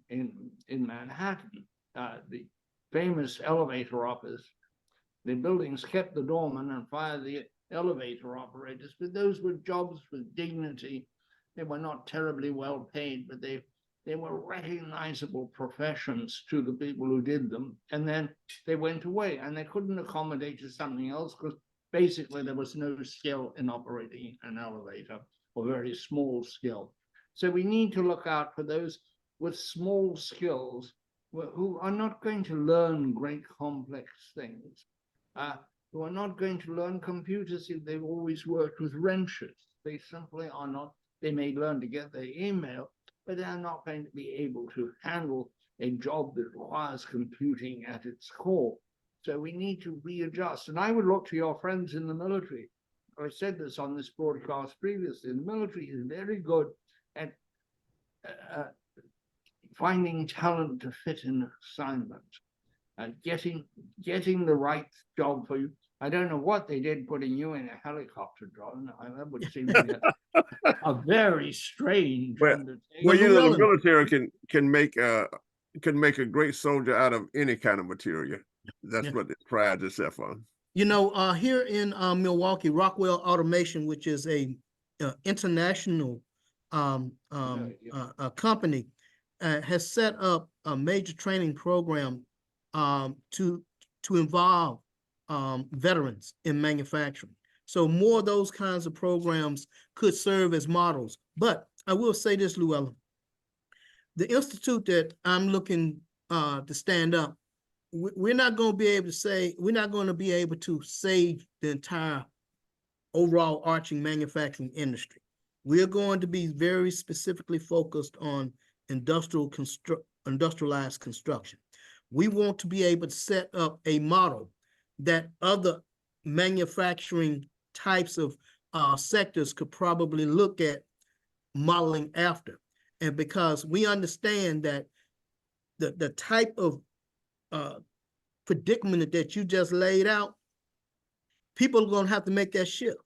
Manhattan, the famous elevator office, the buildings kept the doorman and fired the elevator operators, but those were jobs with dignity. They were not terribly well paid, but they were recognizable professions to the people who did them. And then they went away, and they couldn't accommodate to something else because basically there was no skill in operating an elevator, or very small skill. So we need to look out for those with small skills who are not going to learn great complex things, who are not going to learn computers if they've always worked with wrenches. They simply are not. They may learn to get their email, but they're not going to be able to handle a job that requires computing at its core. So we need to readjust. And I would look to your friends in the military. I said this on this broadcast previously. The military is very good at finding talent to fit in assignment, getting the right job for you. I don't know what they did putting you in a helicopter, John. That would seem to be a very strange undertaking. Well, you know, the military can make a great soldier out of any kind of material. That's what it prides itself on. You know, here in Milwaukee, Rockwell Automation, which is a international company, has set up a major training program to involve veterans in manufacturing. So more of those kinds of programs could serve as models. But I will say this, Llewellyn, the institute that I'm looking to stand up, we're not going to be able to say, we're not going to be able to save the entire overall arching manufacturing industry. We're going to be very specifically focused on industrialized construction. We want to be able to set up a model that other manufacturing types of sectors could probably look at modeling after. And because we understand that the type of predicament that you just laid out, people are going to have to make that shift.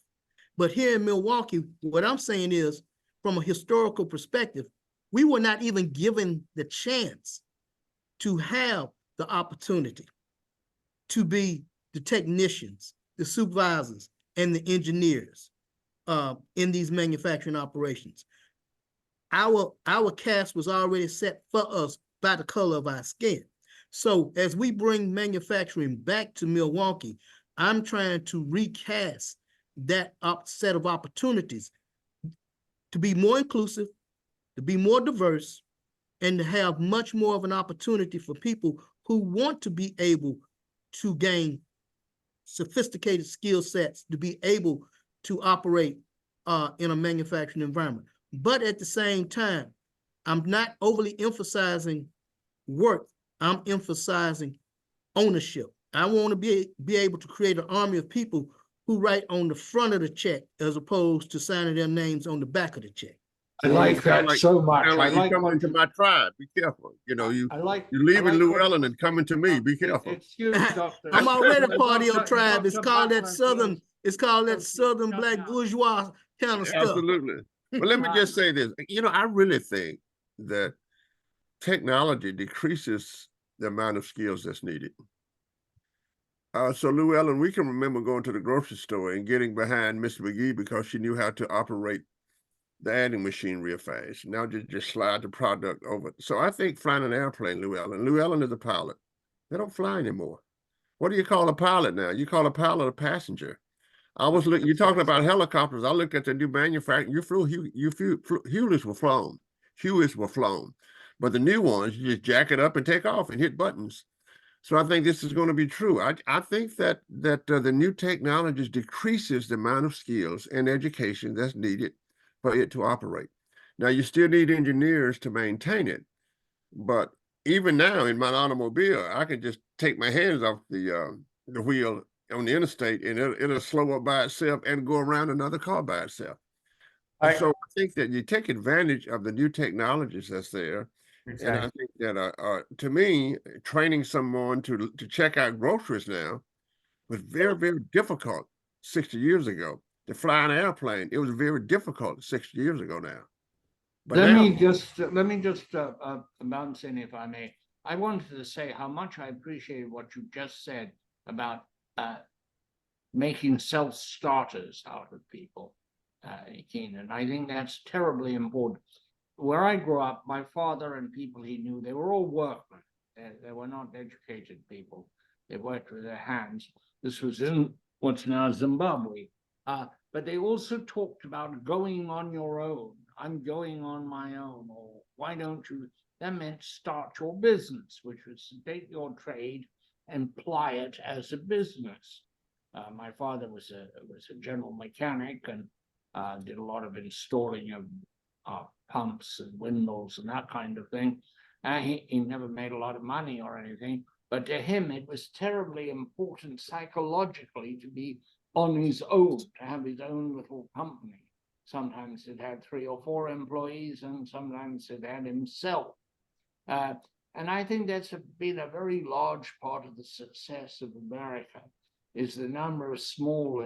But here in Milwaukee, what I'm saying is, from a historical perspective, we were not even given the chance to have the opportunity to be the technicians, the supervisors, and the engineers in these manufacturing operations. Our cast was already set for us by the color of our skin. So as we bring manufacturing back to Milwaukee, I'm trying to recast that set of opportunities to be more inclusive, to be more diverse, and to have much more of an opportunity for people who want to be able to gain sophisticated skill sets to be able to operate in a manufacturing environment. But at the same time, I'm not overly emphasizing work. I'm emphasizing ownership I want to be able to create an army of people who write on the front of the check as opposed to signing their names on the back of the check. I like that so much. Sound I like you're like coming what into you, my tribe. Be careful. You know, I like. you're leaving I like what- Llewellyn and coming to me. Be careful. Excuse Doctor. I'm already part of your Dr. tribe. It's called that Buckland Southern, feels- it's called that feels Southern shut black down. bourgeois kind of stuff. Absolutely. But let me just say this. You know, I really think that technology decreases the amount of skills that's needed. So Llewellyn, we can remember going to the grocery store and getting behind Miss McGee because she knew how to operate the adding machine real fast. Now just slide the product over. So I think flying an airplane, Llewellyn is a pilot. They don't fly anymore. What do you call a pilot now? You call a pilot a passenger. I was looking, you're talking about helicopters. I looked at the new manufacturing. Hueys were flown. Hueys were flown. But the new ones, you just jack it up and take off and hit buttons. So I think this is going to be true. I think that the new technologies decreases the amount of skills and education that's needed for it to operate. Now you still need engineers to maintain it, but even now in my automobile, I can just take my hands off the wheel on the interstate and it'll slow up by itself and go around another car by itself. So I think that you take advantage of the new technologies that's there. And I think that, to me, training someone to check out groceries now was very, very difficult 60 years ago. To fly an airplane, it was very difficult 60 years ago now. But Let now, me just bounce in, if I may. I wanted to say how much I appreciate what you just said about making self-starters out of people, Keenan. I think that's terribly important. Where I grew up, my father and people he knew, they were all workmen. They were not educated people. They worked with their hands. This was in what's now Zimbabwe. But they also talked about going on your own. I'm going on my own, or why don't you? That meant start your business, which was to take your trade and ply it as a business. My father was a general mechanic and did a lot of installing of pumps and windmills and that kind of thing. He never made a lot of money or anything, but to him it was terribly important psychologically to be on his own, to have his own little company. Sometimes it had 3 or 4 employees and sometimes it had himself. And I think that's been a very large part of the success of America, is the number of small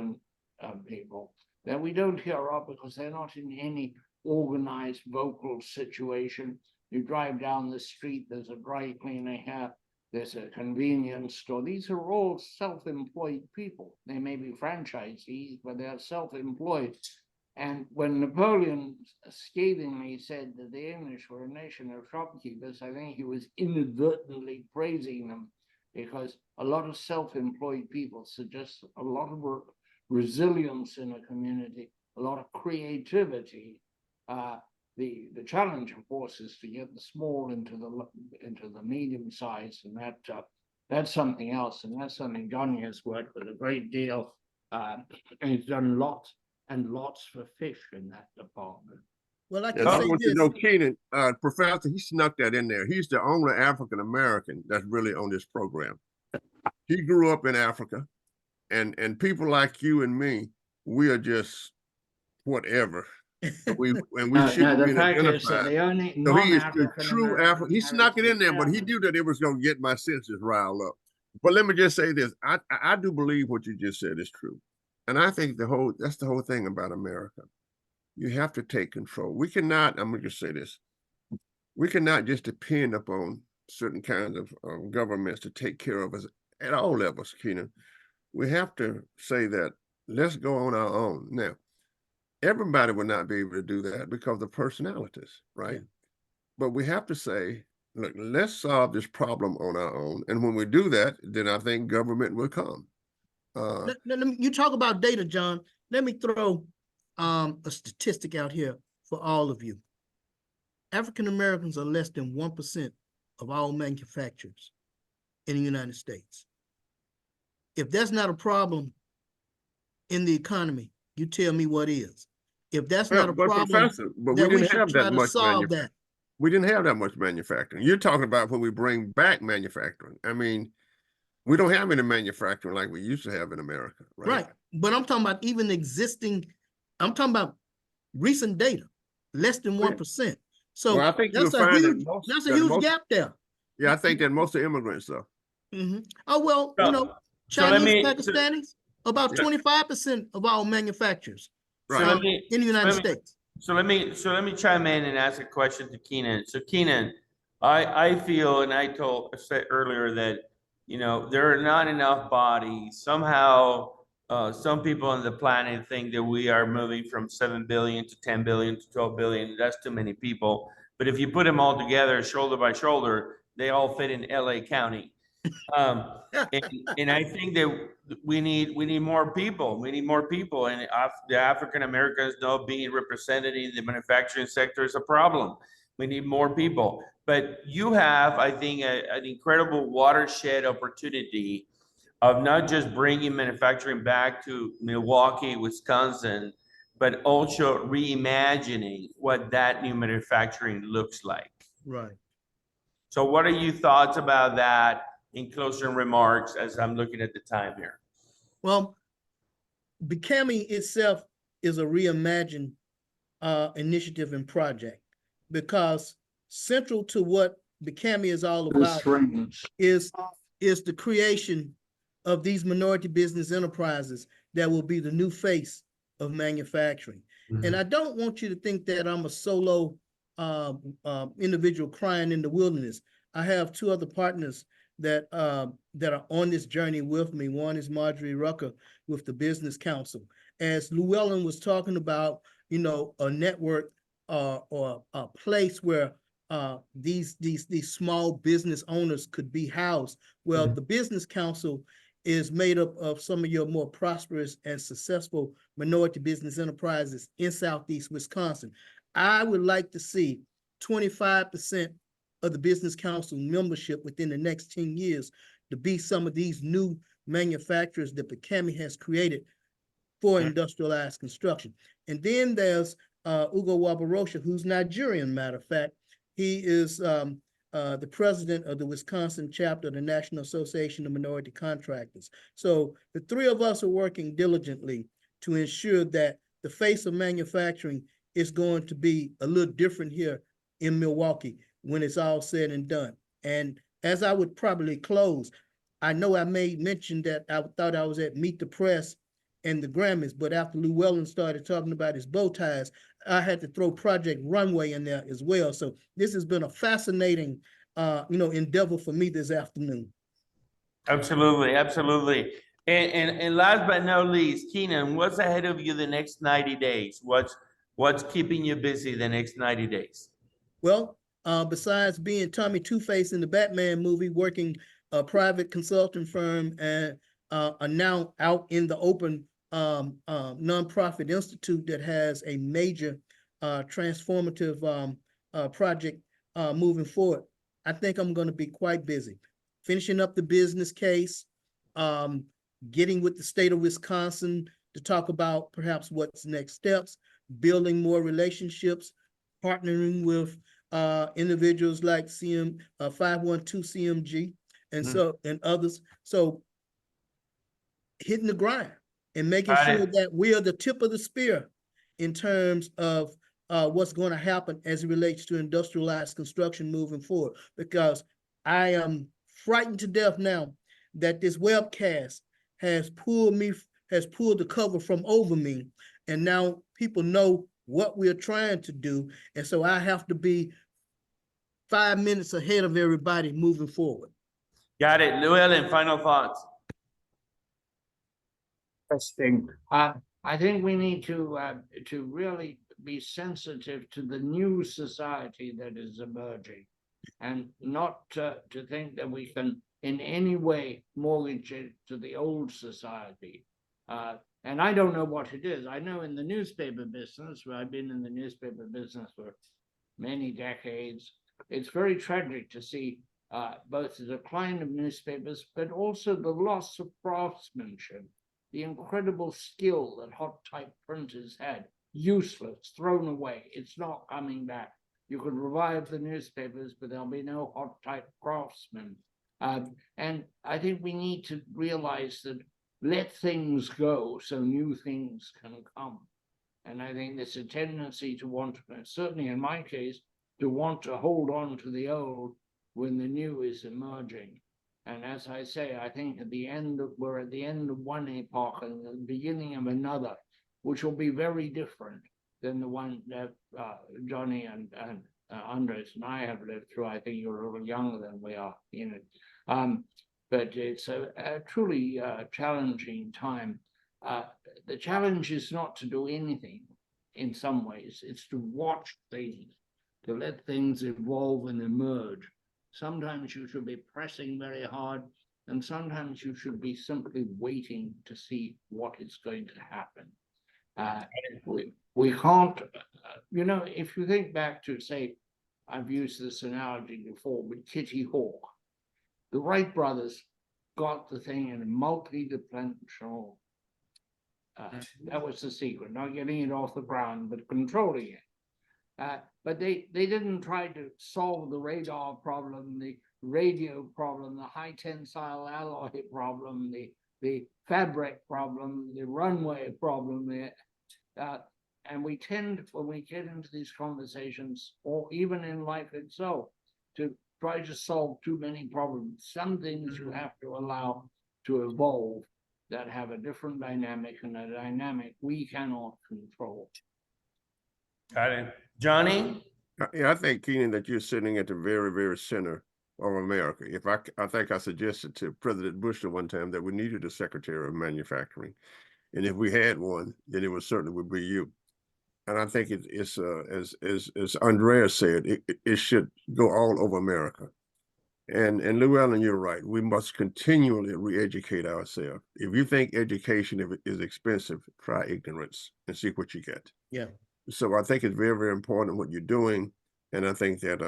people that we don't hear of because they're not in any organized vocal situation. You drive down the street, there's a dry cleaner here, there's a convenience store. These are all self-employed people. They may be franchisees, but they're self-employed. And when Napoleon scathingly said that the English were a nation of shopkeepers, I think he was inadvertently praising them, because a lot of self-employed people suggest a lot of resilience in a community, a lot of creativity. The challenge, of course, is to get the small into the medium size, and that's something else, and that's something Johnny has worked with a great deal, and he's done lots and lots for fish in that department. Well, I and can I say want you to this. know, Keenan, Professor, he snuck that in there. He's the only African American that's really on this program. He grew up in Africa, and people like you and me, we are just whatever. We should be The fact is that identified. the only So he is the non-African true African. He snuck it in there, but he knew that it was going to get my senses riled up. But let me just say this: I do believe what you just said is true, and I think that's the whole thing about America. You have to take control. We cannot. I'm going to just say this: we cannot just depend upon certain kinds of governments to take care of us at all levels, Keenan. We have to say that let's go on our own. Now, everybody would not be able to do that because of personalities, right? Yeah. But we have to say, look, let's solve this problem on our own. And when we do that, then I think government will come. You talk about data, John. Let me throw a statistic out here for all of you. African Americans are less than 1% of all manufacturers in the United States. If that's not a problem in the economy, you tell me what is. If that's not a problem, Professor, but we didn't have that much manufacturing. We didn't have that much manufacturing. You're talking about when we bring back manufacturing. I mean, We don't have any manufacturing like we used to have in America, right? Right, but I'm talking about even existing, I'm talking about recent data, less than 1%. So Well, I think you'll that's a find huge, that's a huge gap there. Yeah, I think that most of immigrants though. Oh, well, you know, So let Chinese, me, Pakistanis, about Yeah. 25% of our manufacturers Right. in the United States. so let me chime in and ask a question to Keenan. So Keenan, I feel, and I said earlier that, you know, there are not enough bodies. Somehow, some people on the planet think that we are moving from 7 billion to 10 billion to 12 billion. That's too many people. But if you put them all together, shoulder by shoulder, they all fit in LA County. And I think that we need more people. We need more people, and the African Americans know being represented in the manufacturing sector is a problem. We need more people. But you have, I think, an incredible watershed opportunity of not just bringing manufacturing back to Milwaukee, Wisconsin, but also reimagining what that new manufacturing looks like. Right. So what are your thoughts about that in closing remarks as I'm looking at the time here? Well, BCAMI itself is a reimagined initiative and project, because central to what BCAMI is all about is the creation of these minority business enterprises that will be the new face of manufacturing. And I don't want you to think that I'm a solo individual crying in the wilderness. I have two other partners that are on this journey with me. One is Marjorie Rucker with the Business Council. As Llewellyn was talking about, you know, a network or a place where these small business owners could be housed. Well, the Business Council is made up of some of your more prosperous and successful minority business enterprises in Southeast Wisconsin. I would like to see 25% of the Business Council membership within the next 10 years to be some of these new manufacturers that BCAMI has created for industrialized construction. And then there's Ugo Wabarosha, who's Nigerian, matter of fact. He is the president of the Wisconsin chapter of the National Association of Minority Contractors. So the three of us are working diligently to ensure that the face of manufacturing is going to be a little different here in Milwaukee when it's all said and done. And as I would probably close, I know I made mention that I thought I was at Meet the Press and the Grammys, but after Llewellyn started talking about his bow ties, I had to throw Project Runway in there as well. So this has been a fascinating, endeavor for me this afternoon. Absolutely, absolutely. And last but not least, Keenan, what's ahead of you the next 90 days? What's keeping you busy the next 90 days? Well, besides being Tommy Two-Face in the Batman movie, working a private consulting firm and are now out in the open nonprofit institute that has a major transformative project moving forward. I think I'm going to be quite busy finishing up the business case, getting with the state of Wisconsin to talk about perhaps what's next steps, building more relationships, partnering with individuals like 512 CMG and others. So hitting the grind and making sure that we are the tip of the spear in terms of what's going to happen as it relates to industrialized construction moving forward. Because I am frightened to death now that this webcast has pulled the cover from over me, and now people know what we're trying to do. And so I have to be 5 minutes ahead of everybody moving forward. Got it. Llewellyn, final thoughts. Interesting. I think we need to really be sensitive to the new society that is emerging, and not to think that we can in any way mortgage it to the old society. And I don't know what it is. I know in the newspaper business, where I've been in the newspaper business for many decades, it's very tragic to see both the decline of newspapers, but also the loss of craftsmanship, the incredible skill that hot type printers had, useless, thrown away. It's not coming back. You could revive the newspapers, but there'll be no hot type craftsmen. And I think we need to realize that let things go so new things can come. And I think there's a tendency to want, certainly in my case, to want to hold on to the old when the new is emerging. And as I say, I think we're at the end of one epoch and the beginning of another, which will be very different than the one that Johnny and Andres and I have lived through. I think you're a little younger than we are, but it's a truly challenging time. The challenge is not to do anything in some ways, it's to watch things, to let things evolve and emerge. Sometimes you should be pressing very hard, and sometimes you should be simply waiting to see what is going to happen. We can't, if you think back to, say, I've used this analogy before with Kitty Hawk. The Wright brothers got the thing in a multi-dimensional, that was the secret, not getting it off the ground, but controlling it. But they didn't try to solve the radar problem, the radio problem, the high tensile alloy problem, the fabric problem, the runway problem. And we tend, when we get into these conversations, or even in life itself, to try to solve too many problems. Some things you have to allow to evolve that have a different dynamic, and a dynamic we cannot control. Got it. Johnny? Yeah, I think, Keenan, that you're sitting at the very, very center of America. I think I suggested to President Bush at one time that we needed a Secretary of Manufacturing. And if we had one, then it certainly would be you. And I think it's as Andreas said, it should go all over America. And Llewellyn, you're right. We must continually re-educate ourselves. If you think education is expensive, try ignorance and see what you get. Yeah. So I think it's very, very important what you're doing. And I think that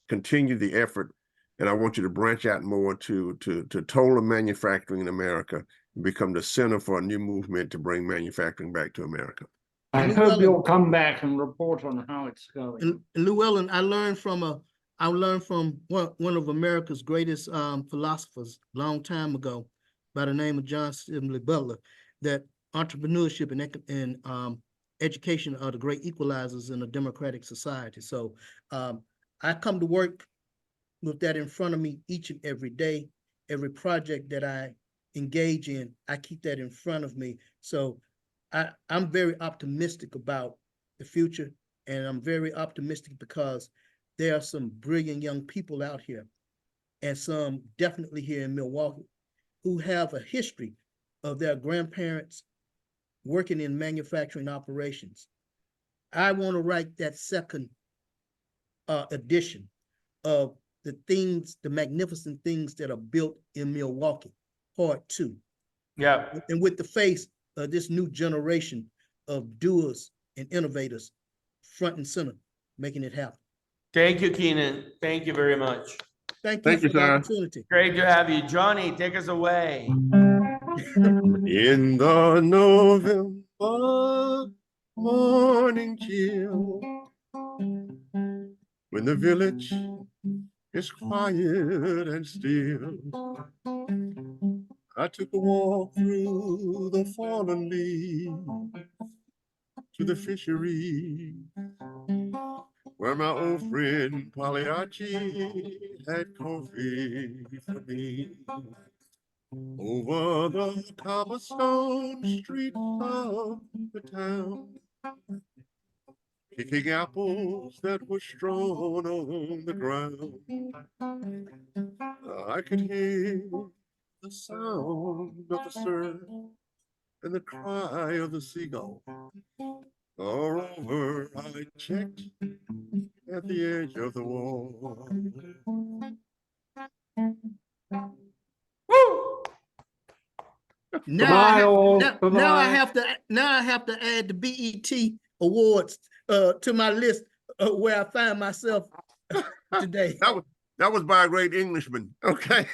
continue the effort. And I want you to branch out more to total manufacturing in America and become the center for a new movement to bring manufacturing back to America. I hope you'll come back and report on how it's going. And Llewellyn, I learned from one of America's greatest philosophers a long time ago by the name of John Sibley Butler, that entrepreneurship and education are the great equalizers in a democratic society. So I come to work with that in front of me each and every day. Every project that I engage in, I keep that in front of me. So I'm very optimistic about the future, and I'm very optimistic because there are some brilliant young people out here, and some definitely here in Milwaukee, who have a history of their grandparents working in manufacturing operations. I want to write that second edition of the magnificent things that are built in Milwaukee, part 2. Yeah. And with the face of this new generation of doers and innovators front and center, making it happen. Thank you, Keenan. Thank you very much. Thank you for the sir. opportunity. Great to have you. Johnny, take us away. In the November morning chill, when the village is quiet and still, I took a walk through the fallen leaves to the fishery, where my old friend Pagliacci had coffee for me. Over the cobblestone streets of the town, picking apples that were strewn on the ground, I could hear the sound of the surf and the cry of the seagull. Moreover, I checked at the edge of the wall. Woo! Now I have to add the BET awards to my list where I find myself today. That was by a great Englishman. Okay.